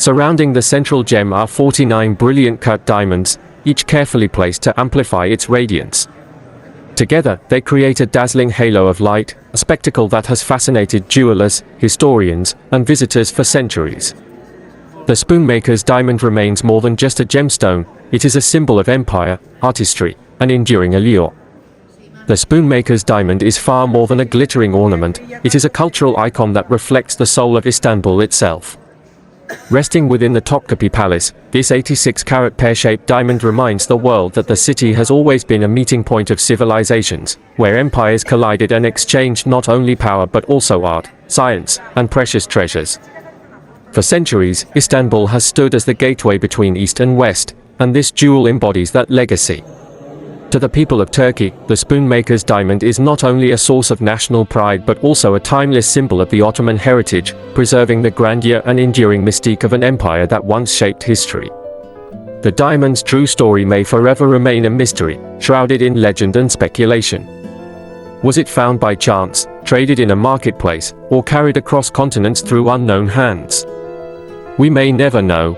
Surrounding the central gem are 49 brilliant cut diamonds, each carefully placed to amplify its radiance. Together, they create a dazzling halo of light, a spectacle that has fascinated jewelers, historians, and visitors for centuries. The spoonmaker's diamond remains more than just a gemstone, it is a symbol of empire, artistry, and enduring allure. The spoonmaker's diamond is far more than a glittering ornament, it is a cultural icon that reflects the soul of Istanbul itself. Resting within the Topkapi Palace, this 86-carat pear-shaped diamond reminds the world that the city has always been a meeting point of civilizations, where empires collided and exchanged not only power but also art, science, and precious treasures. For centuries, Istanbul has stood as the gateway between East and West, and this jewel embodies that legacy. To the people of Turkey, the spoonmaker's diamond is not only a source of national pride but also a timeless symbol of the Ottoman heritage, preserving the grandeur and enduring mystique of an empire that once shaped history. The diamond's true story may forever remain a mystery, shrouded in legend and speculation. Was it found by chance, traded in a marketplace, or carried across continents through unknown hands? We may never know.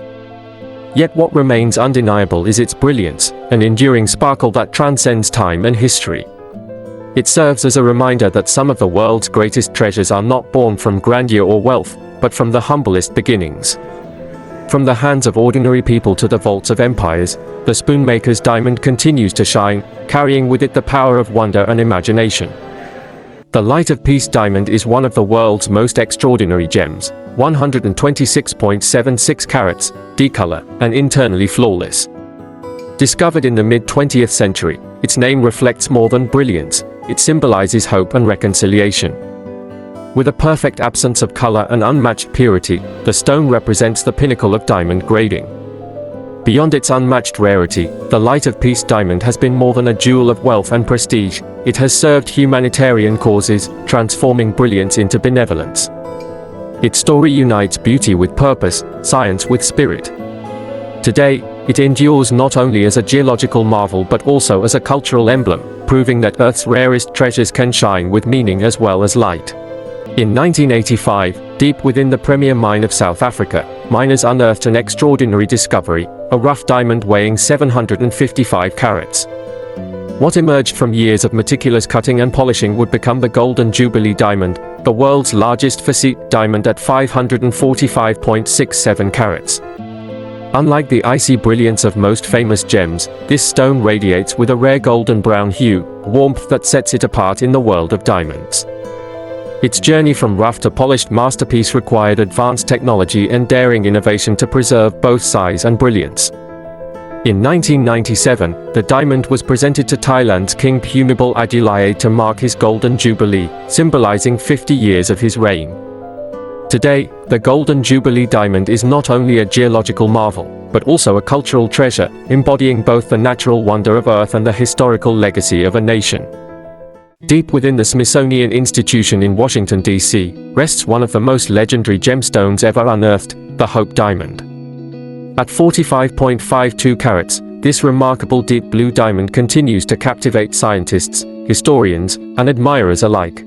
Yet what remains undeniable is its brilliance, an enduring sparkle that transcends time and history. It serves as a reminder that some of the world's greatest treasures are not born from grandeur or wealth, but from the humblest beginnings. From the hands of ordinary people to the vaults of empires, the spoonmaker's diamond continues to shine, carrying with it the power of wonder and imagination. The Light of Peace diamond is one of the world's most extraordinary gems, 126.76 carats, D-color, and internally flawless. Discovered in the mid-20th century, its name reflects more than brilliance, it symbolizes hope and reconciliation. With a perfect absence of color and unmatched purity, the stone represents the pinnacle of diamond grading. Beyond its unmatched rarity, the Light of Peace diamond has been more than a jewel of wealth and prestige, it has served humanitarian causes, transforming brilliance into benevolence. Its story unites beauty with purpose, science with spirit. Today, it endures not only as a geological marvel but also as a cultural emblem, proving that Earth's rarest treasures can shine with meaning as well as light. In 1985, deep within the premier mine of South Africa, miners unearthed an extraordinary discovery, a rough diamond weighing 755 carats. What emerged from years of meticulous cutting and polishing would become the golden Jubilee diamond, the world's largest facete diamond at 545.67 carats. Unlike the icy brilliance of most famous gems, this stone radiates with a rare golden brown hue, warmth that sets it apart in the world of diamonds. Its journey from rough to polished masterpiece required advanced technology and daring innovation to preserve both size and brilliance. In 1997, the diamond was presented to Thailand's King Bhumibol Adulyadej to mark his golden jubilee, symbolizing 50 years of his reign. Today, the golden Jubilee diamond is not only a geological marvel, but also a cultural treasure, embodying both the natural wonder of Earth and the historical legacy of a nation. Deep within the Smithsonian Institution in Washington, D.C., rests one of the most legendary gemstones ever unearthed, the Hope Diamond. At 45.52 carats, this remarkable deep blue diamond continues to captivate scientists, historians, and admirers alike.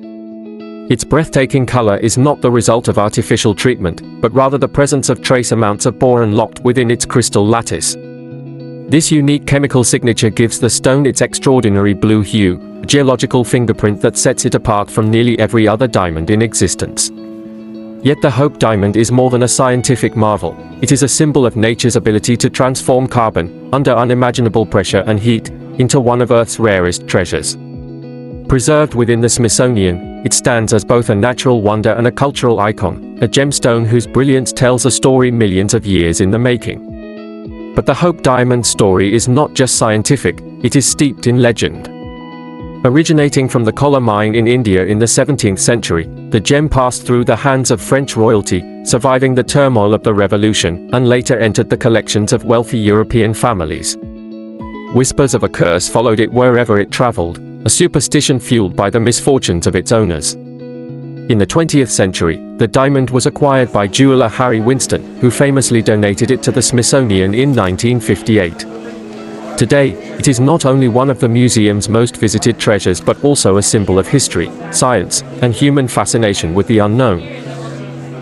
Its breathtaking color is not the result of artificial treatment, but rather the presence of trace amounts of boron locked within its crystal lattice. This unique chemical signature gives the stone its extraordinary blue hue, a geological fingerprint that sets it apart from nearly every other diamond in existence. Yet the Hope Diamond is more than a scientific marvel, it is a symbol of nature's ability to transform carbon, under unimaginable pressure and heat, into one of Earth's rarest treasures. Preserved within the Smithsonian, it stands as both a natural wonder and a cultural icon, a gemstone whose brilliance tells a story millions of years in the making. But the Hope Diamond story is not just scientific, it is steeped in legend. Originating from the Kolar mine in India in the 17th century, the gem passed through the hands of French royalty, surviving the turmoil of the revolution, and later entered the collections of wealthy European families. Whispers of a curse followed it wherever it traveled, a superstition fueled by the misfortunes of its owners. In the 20th century, the diamond was acquired by jeweler Harry Winston, who famously donated it to the Smithsonian in 1958. Today, it is not only one of the museum's most visited treasures but also a symbol of history, science, and human fascination with the unknown.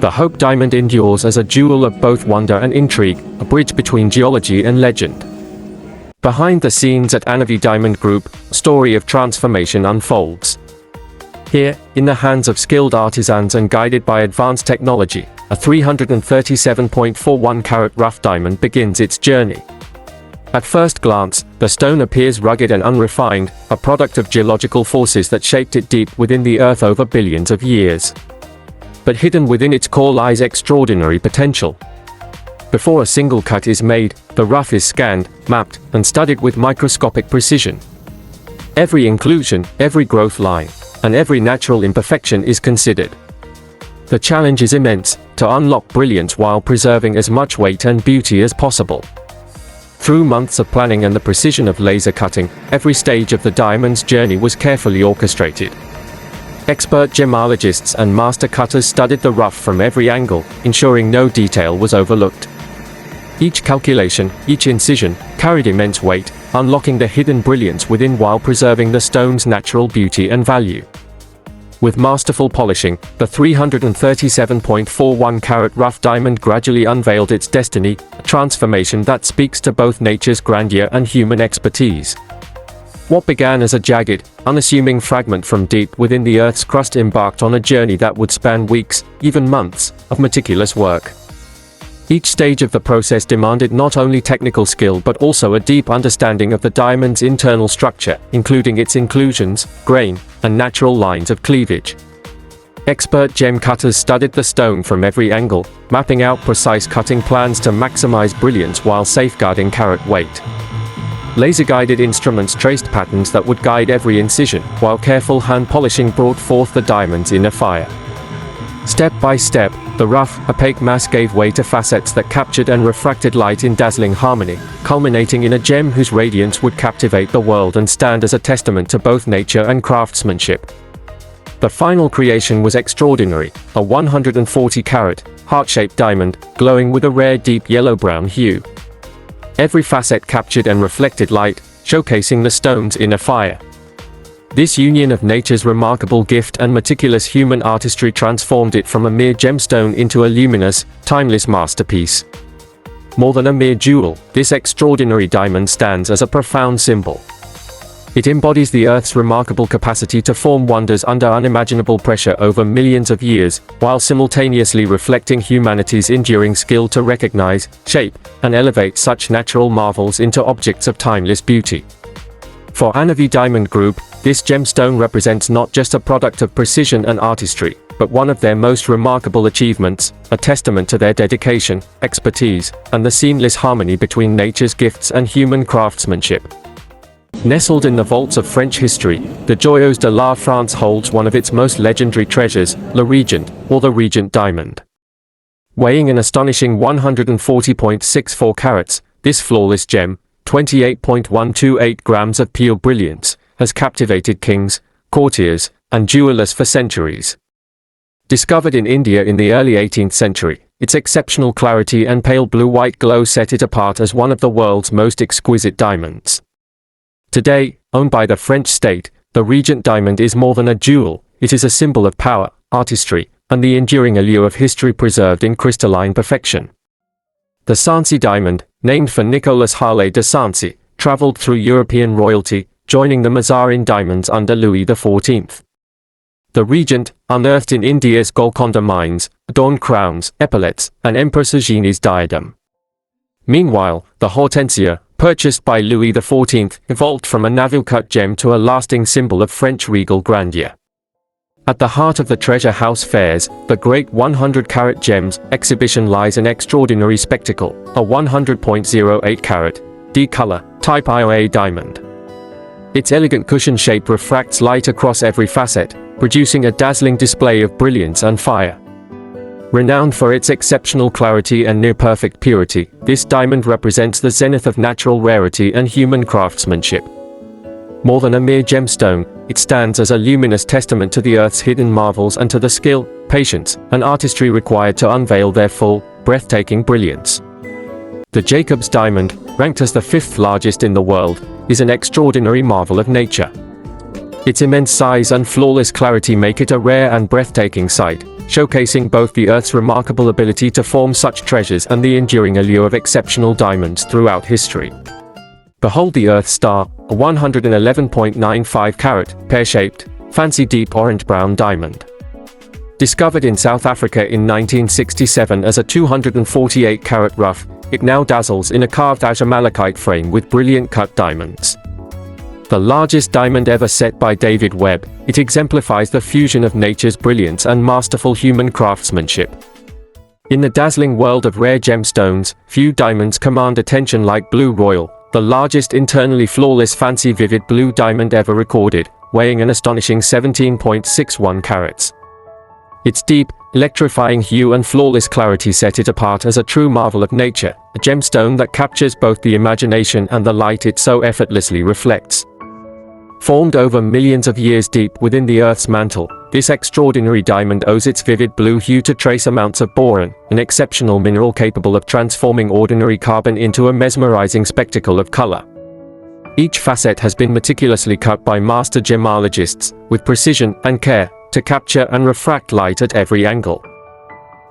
The Hope Diamond endures as a jewel of both wonder and intrigue, a bridge between geology and legend. Behind the scenes at Anavi Diamond Group, a story of transformation unfolds. Here, in the hands of skilled artisans and guided by advanced technology, a 337.41 carat rough diamond begins its journey. At first glance, the stone appears rugged and unrefined, a product of geological forces that shaped it deep within the earth over billions of years. But hidden within its core lies extraordinary potential. Before a single cut is made, the rough is scanned, mapped, and studied with microscopic precision. Every inclusion, every growth line, and every natural imperfection is considered. The challenge is immense, to unlock brilliance while preserving as much weight and beauty as possible. Through months of planning and the precision of laser cutting, every stage of the diamond's journey was carefully orchestrated. Expert gemologists and master cutters studied the rough from every angle, ensuring no detail was overlooked. Each calculation, each incision, carried immense weight, unlocking the hidden brilliance within while preserving the stone's natural beauty and value. With masterful polishing, the 337.41 carat rough diamond gradually unveiled its destiny, a transformation that speaks to both nature's grandeur and human expertise. What began as a jagged, unassuming fragment from deep within the Earth's crust embarked on a journey that would span weeks, even months, of meticulous work. Each stage of the process demanded not only technical skill but also a deep understanding of the diamond's internal structure, including its inclusions, grain, and natural lines of cleavage. Expert gem cutters studied the stone from every angle, mapping out precise cutting plans to maximize brilliance while safeguarding carat weight. Laser-guided instruments traced patterns that would guide every incision, while careful hand polishing brought forth the diamond's inner fire. Step by step, the rough, opaque mass gave way to facets that captured and refracted light in dazzling harmony, culminating in a gem whose radiance would captivate the world and stand as a testament to both nature and craftsmanship. The final creation was extraordinary, a 140-carat, heart-shaped diamond, glowing with a rare deep yellow-brown hue. Every facet captured and reflected light, showcasing the stone's inner fire. This union of nature's remarkable gift and meticulous human artistry transformed it from a mere gemstone into a luminous, timeless masterpiece. More than a mere jewel, this extraordinary diamond stands as a profound symbol. It embodies the Earth's remarkable capacity to form wonders under unimaginable pressure over millions of years, while simultaneously reflecting humanity's enduring skill to recognize, shape, and elevate such natural marvels into objects of timeless beauty. For Anavi Diamond Group, this gemstone represents not just a product of precision and artistry, but one of their most remarkable achievements, a testament to their dedication, expertise, and the seamless harmony between nature's gifts and human craftsmanship. Nestled in the vaults of French history, the Joyaux de la France holds one of its most legendary treasures, Le Regent, or the Regent Diamond. Weighing an astonishing 140.64 carats, this flawless gem, 28.128 grams of pure brilliance, has captivated kings, courtiers, and jewelers for centuries. Discovered in India in the early 18th century, its exceptional clarity and pale blue-white glow set it apart as one of the world's most exquisite diamonds. Today, owned by the French state, the Regent Diamond is more than a jewel, it is a symbol of power, artistry, and the enduring allure of history preserved in crystalline perfection. The Sancy Diamond, named for Nicolas Harlay de Sancy, traveled through European royalty, joining the Mazarin diamonds under Louis XIV. The Regent, unearthed in India's Golconda mines, adorned crowns, epaulets, and Empress Eugénie's diadem. Meanwhile, the Hortensia, purchased by Louis XIV, evolved from a navel-cut gem to a lasting symbol of French regal grandeur. At the heart of the Treasure House Fairs, the Great 100-Carat Gems exhibition lies an extraordinary spectacle, a 100.08-carat, D-color, Type IOA diamond. Its elegant cushion shape refracts light across every facet, producing a dazzling display of brilliance and fire. Renowned for its exceptional clarity and near-perfect purity, this diamond represents the zenith of natural rarity and human craftsmanship. More than a mere gemstone, it stands as a luminous testament to the Earth's hidden marvels and to the skill, patience, and artistry required to unveil their full, breathtaking brilliance. The Jacob's Diamond, ranked as the 5th largest in the world, is an extraordinary marvel of nature. Its immense size and flawless clarity make it a rare and breathtaking sight, showcasing both the Earth's remarkable ability to form such treasures and the enduring allure of exceptional diamonds throughout history. Behold the Earth Star, a 111.95 carat, pear-shaped, fancy deep orange-brown diamond. Discovered in South Africa in 1967 as a 248 carat rough, it now dazzles in a carved azure malachite frame with brilliant cut diamonds. The largest diamond ever set by David Webb, it exemplifies the fusion of nature's brilliance and masterful human craftsmanship. In the dazzling world of rare gemstones, few diamonds command attention like Blue Royal, the largest internally flawless fancy vivid blue diamond ever recorded, weighing an astonishing 17.61 carats. Its deep, electrifying hue and flawless clarity set it apart as a true marvel of nature, a gemstone that captures both the imagination and the light it so effortlessly reflects. Formed over millions of years deep within the Earth's mantle, this extraordinary diamond owes its vivid blue hue to trace amounts of boron, an exceptional mineral capable of transforming ordinary carbon into a mesmerizing spectacle of color. Each facet has been meticulously cut by master gemologists, with precision and care, to capture and refract light at every angle.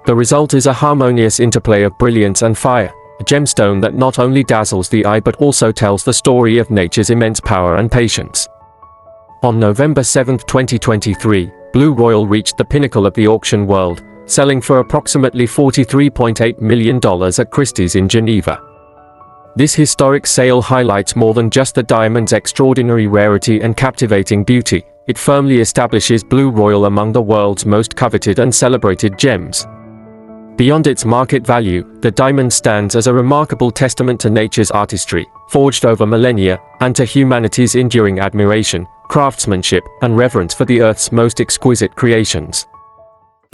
The result is a harmonious interplay of brilliance and fire, a gemstone that not only dazzles the eye but also tells the story of nature's immense power and patience. On November 7, 2023, Blue Royal reached the pinnacle of the auction world, selling for approximately $43.8 million at Christie's in Geneva. This historic sale highlights more than just the diamond's extraordinary rarity and captivating beauty. It firmly establishes Blue Royal among the world's most coveted and celebrated gems. Beyond its market value, the diamond stands as a remarkable testament to nature's artistry, forged over millennia, and to humanity's enduring admiration, craftsmanship, and reverence for the Earth's most exquisite creations.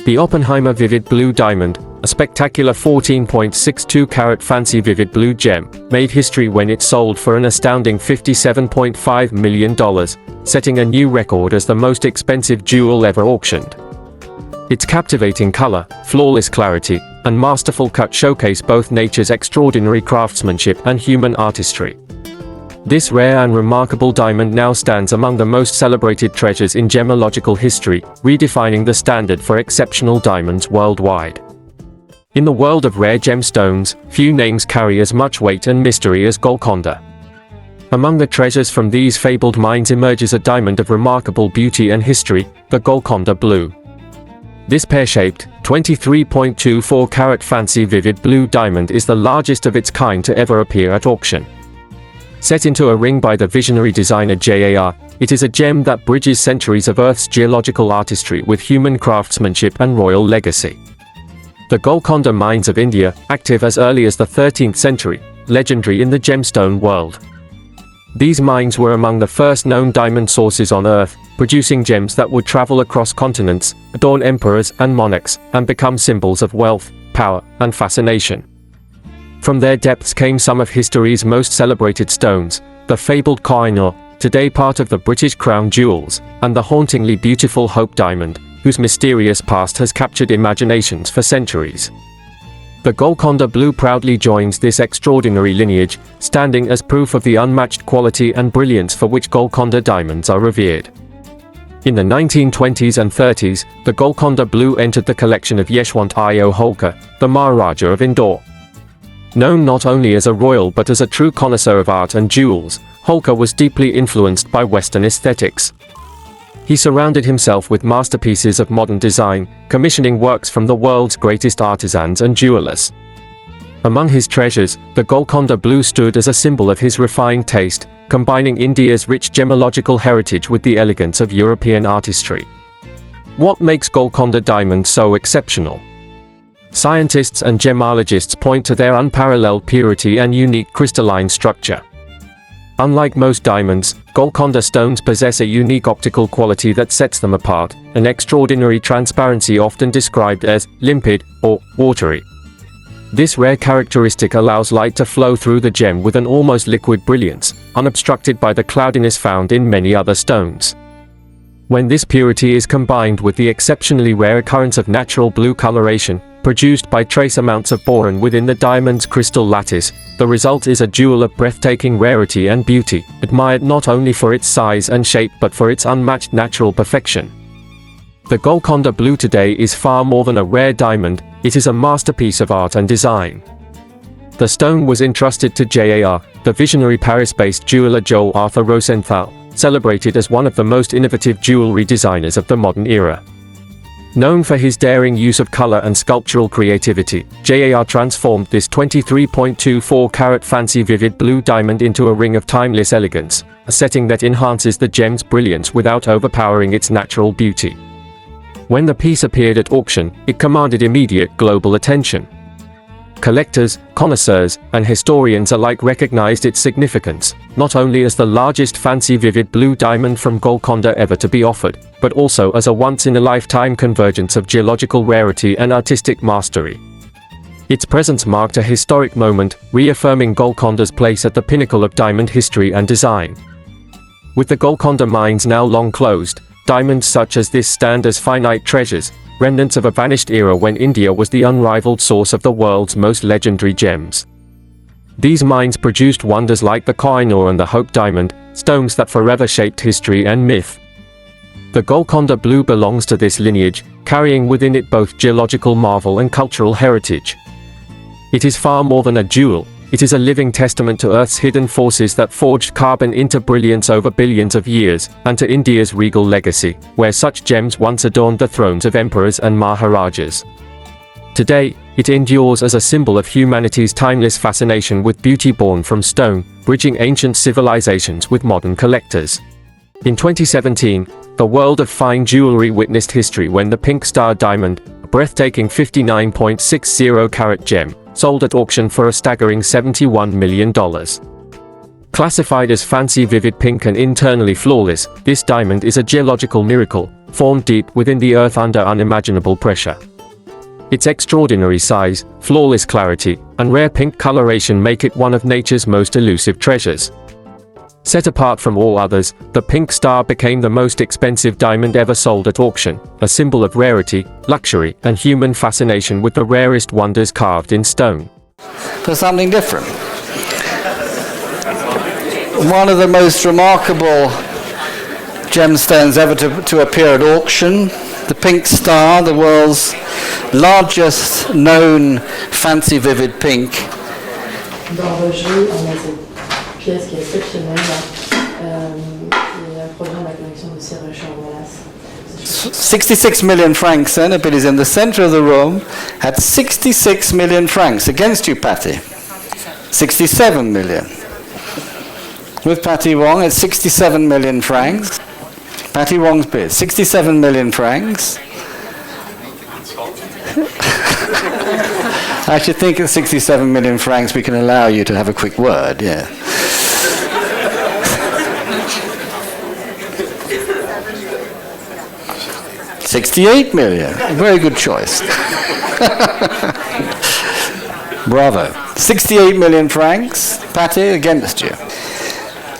The Oppenheimer Vivid Blue Diamond, a spectacular 14.62 carat fancy vivid blue gem, made history when it sold for an astounding $57.5 million, setting a new record as the most expensive jewel ever auctioned. Its captivating color, flawless clarity, and masterful cut showcase both nature's extraordinary craftsmanship and human artistry. This rare and remarkable diamond now stands among the most celebrated treasures in gemological history, redefining the standard for exceptional diamonds worldwide. In the world of rare gemstones, few names carry as much weight and mystery as Golconda. Among the treasures from these fabled mines emerges a diamond of remarkable beauty and history, the Golconda Blue. This pear-shaped, 23.24 carat fancy vivid blue diamond is the largest of its kind to ever appear at auction. Set into a ring by the visionary designer JAR, it is a gem that bridges centuries of Earth's geological artistry with human craftsmanship and royal legacy. The Golconda mines of India, active as early as the 13th century, legendary in the gemstone world. These mines were among the first known diamond sources on Earth, producing gems that would travel across continents, adorn emperors and monarchs, and become symbols of wealth, power, and fascination. From their depths came some of history's most celebrated stones, the fabled Koh-i-Noor, today part of the British Crown Jewels, and the hauntingly beautiful Hope Diamond, whose mysterious past has captured imaginations for centuries. The Golconda Blue proudly joins this extraordinary lineage, standing as proof of the unmatched quality and brilliance for which Golconda diamonds are revered. In the 1920s and 30s, the Golconda Blue entered the collection of Yeshwant-I-O Holkar, the Maharaja of Indore. Known not only as a royal but as a true connoisseur of art and jewels, Holkar was deeply influenced by Western aesthetics. He surrounded himself with masterpieces of modern design, commissioning works from the world's greatest artisans and jewelers. Among his treasures, the Golconda Blue stood as a symbol of his refined taste, combining India's rich gemological heritage with the elegance of European artistry. What makes Golconda diamond so exceptional? Scientists and gemologists point to their unparalleled purity and unique crystalline structure. Unlike most diamonds, Golconda stones possess a unique optical quality that sets them apart, an extraordinary transparency often described as limpid or watery. This rare characteristic allows light to flow through the gem with an almost liquid brilliance, unobstructed by the cloudiness found in many other stones. When this purity is combined with the exceptionally rare occurrence of natural blue coloration, produced by trace amounts of boron within the diamond's crystal lattice, the result is a jewel of breathtaking rarity and beauty, admired not only for its size and shape but for its unmatched natural perfection. The Golconda blue today is far more than a rare diamond, it is a masterpiece of art and design. The stone was entrusted to JAR, the visionary Paris-based jeweler Joel Arthur Rosenthal, celebrated as one of the most innovative jewelry designers of the modern era. Known for his daring use of color and sculptural creativity, JAR transformed this 23.24-carat fancy vivid blue diamond into a ring of timeless elegance, a setting that enhances the gem's brilliance without overpowering its natural beauty. When the piece appeared at auction, it commanded immediate global attention. Collectors, connoisseurs, and historians alike recognized its significance, not only as the largest fancy vivid blue diamond from Golconda ever to be offered, but also as a once-in-a-lifetime convergence of geological rarity and artistic mastery. Its presence marked a historic moment, reaffirming Golconda's place at the pinnacle of diamond history and design. With the Golconda mines now long closed, diamonds such as this stand as finite treasures, remnants of a vanished era when India was the unrivaled source of the world's most legendary gems. These mines produced wonders like the Koh-i-Noor and the Hope Diamond, stones that forever shaped history and myth. The Golconda blue belongs to this lineage, carrying within it both geological marvel and cultural heritage. It is far more than a jewel, it is a living testament to Earth's hidden forces that forged carbon into brilliance over billions of years, and to India's regal legacy, where such gems once adorned the thrones of emperors and maharajas. Today, it endures as a symbol of humanity's timeless fascination with beauty born from stone, bridging ancient civilizations with modern collectors. In 2017, the world of fine jewelry witnessed history when the Pink Star Diamond, a breathtaking 59.60-carat gem, sold at auction for a staggering $71 million. Classified as fancy vivid pink and internally flawless, this diamond is a geological miracle, formed deep within the earth under unimaginable pressure. Its extraordinary size, flawless clarity, and rare pink coloration make it one of nature's most elusive treasures. Set apart from all others, the Pink Star became the most expensive diamond ever sold at auction, a symbol of rarity, luxury, and human fascination with the rarest wonders carved in stone. For something different. One of the most remarkable gemstones ever to appear at auction, the Pink Star, the world's largest known fancy vivid pink. Pièce qui est exceptionnelle, qui provient de la collection de Sierra Leone. 66 million francs, then, but is in the center of the room, at 66 million francs. Against you, Patty. 67 million. With Patty Wong, it's 67 million francs. Patty Wong's bid, 67 million francs. I should think at 67 million francs we can allow you to have a quick word, yeah. 68 million. Very good choice. Bravo. 68 million francs. Patty, against you.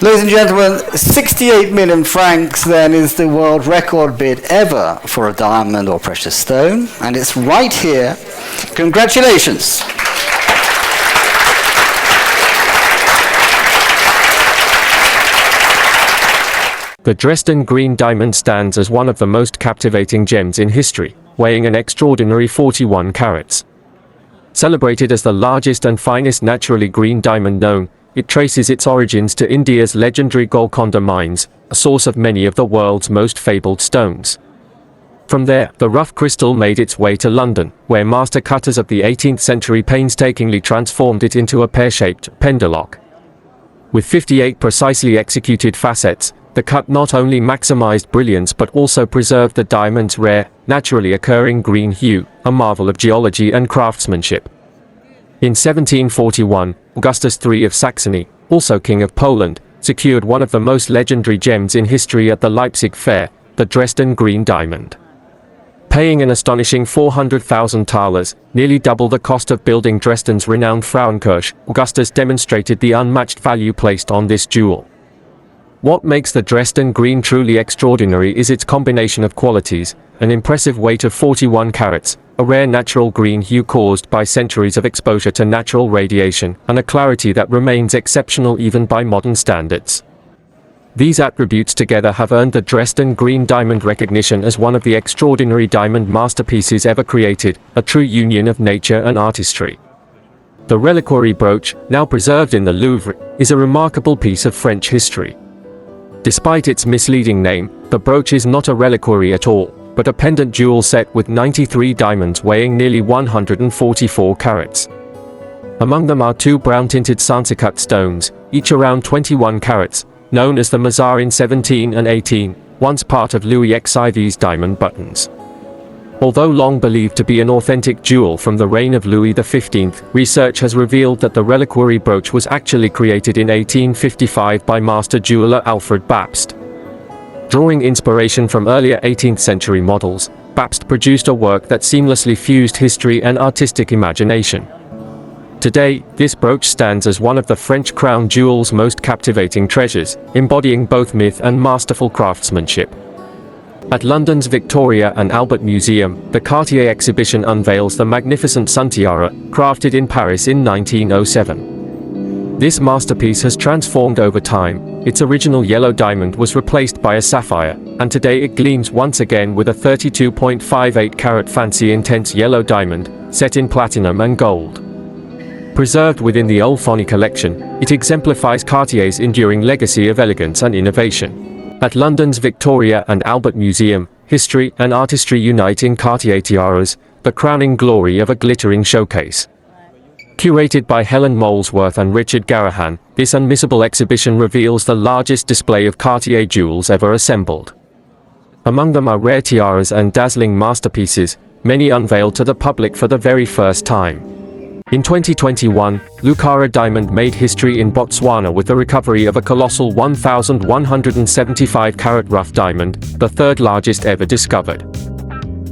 Ladies and gentlemen, 68 million francs then is the world record bid ever for a diamond or precious stone, and it's right here. Congratulations. The Dresden Green Diamond stands as one of the most captivating gems in history, weighing an extraordinary 41 carats. Celebrated as the largest and finest naturally green diamond known, it traces its origins to India's legendary Golconda mines, a source of many of the world's most fabled stones. From there, the rough crystal made its way to London, where master cutters of the 18th century painstakingly transformed it into a pear-shaped pendulock. With 58 precisely executed facets, the cut not only maximized brilliance but also preserved the diamond's rare, naturally occurring green hue, a marvel of geology and craftsmanship. In 1741, Augustus III of Saxony, also King of Poland, secured one of the most legendary gems in history at the Leipzig Fair, the Dresden Green Diamond. Paying an astonishing 400,000 thalers, nearly double the cost of building Dresden's renowned Frauenkirche, Augustus demonstrated the unmatched value placed on this jewel. What makes the Dresden green truly extraordinary is its combination of qualities: an impressive weight of 41 carats, a rare natural green hue caused by centuries of exposure to natural radiation, and a clarity that remains exceptional even by modern standards. These attributes together have earned the Dresden green diamond recognition as one of the extraordinary diamond masterpieces ever created, a true union of nature and artistry. The reliquary brooch, now preserved in the Louvre, is a remarkable piece of French history. Despite its misleading name, the brooch is not a reliquary at all, but a pendant jewel set with 93 diamonds weighing nearly 144 carats. Among them are two brown-tinted Sansecut stones, each around 21 carats, known as the Mazarin 17 and 18, once part of Louis XIV's diamond buttons. Although long believed to be an authentic jewel from the reign of Louis XV, research has revealed that the reliquary brooch was actually created in 1855 by master jeweler Alfred Bapst. Drawing inspiration from earlier 18th century models, Bapst produced a work that seamlessly fused history and artistic imagination. Today, this brooch stands as one of the French crown jewels' most captivating treasures, embodying both myth and masterful craftsmanship. At London's Victoria and Albert Museum, the Cartier exhibition unveils the magnificent sun tiara, crafted in Paris in 1907. This masterpiece has transformed over time. Its original yellow diamond was replaced by a sapphire, and today it gleams once again with a 32.58-carat fancy intense yellow diamond, set in platinum and gold. Preserved within the Olfoni collection, it exemplifies Cartier's enduring legacy of elegance and innovation. At London's Victoria and Albert Museum, history and artistry unite in Cartier Tiaras, the crowning glory of a glittering showcase. Curated by Helen Molesworth and Richard Garahan, this unmissable exhibition reveals the largest display of Cartier jewels ever assembled. Among them are rare tiaras and dazzling masterpieces, many unveiled to the public for the very first time. In 2021, Lucara Diamond made history in Botswana with the recovery of a colossal 1,175-carat rough diamond, the third largest ever discovered.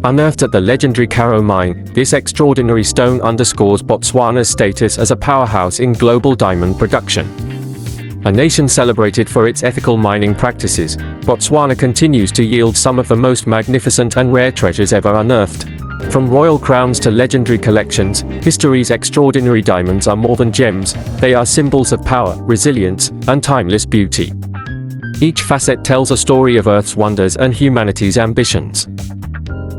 Unearthed at the legendary Karo mine, this extraordinary stone underscores Botswana's status as a powerhouse in global diamond production. A nation celebrated for its ethical mining practices, Botswana continues to yield some of the most magnificent and rare treasures ever unearthed. From royal crowns to legendary collections, history's extraordinary diamonds are more than gems, they are symbols of power, resilience, and timeless beauty. Each facet tells a story of Earth's wonders and humanity's ambitions.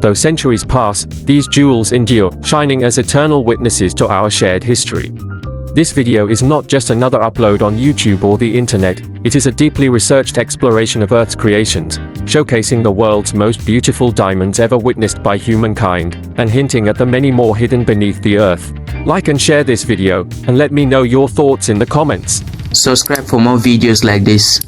Though centuries pass, these jewels endure, shining as eternal witnesses to our shared history. This video is not just another upload on YouTube or the internet, it is a deeply researched exploration of Earth's creations, showcasing the world's most beautiful diamonds ever witnessed by humankind, and hinting at the many more hidden beneath the Earth. Like and share this video, and let me know your thoughts in the comments. Subscribe for more videos like this.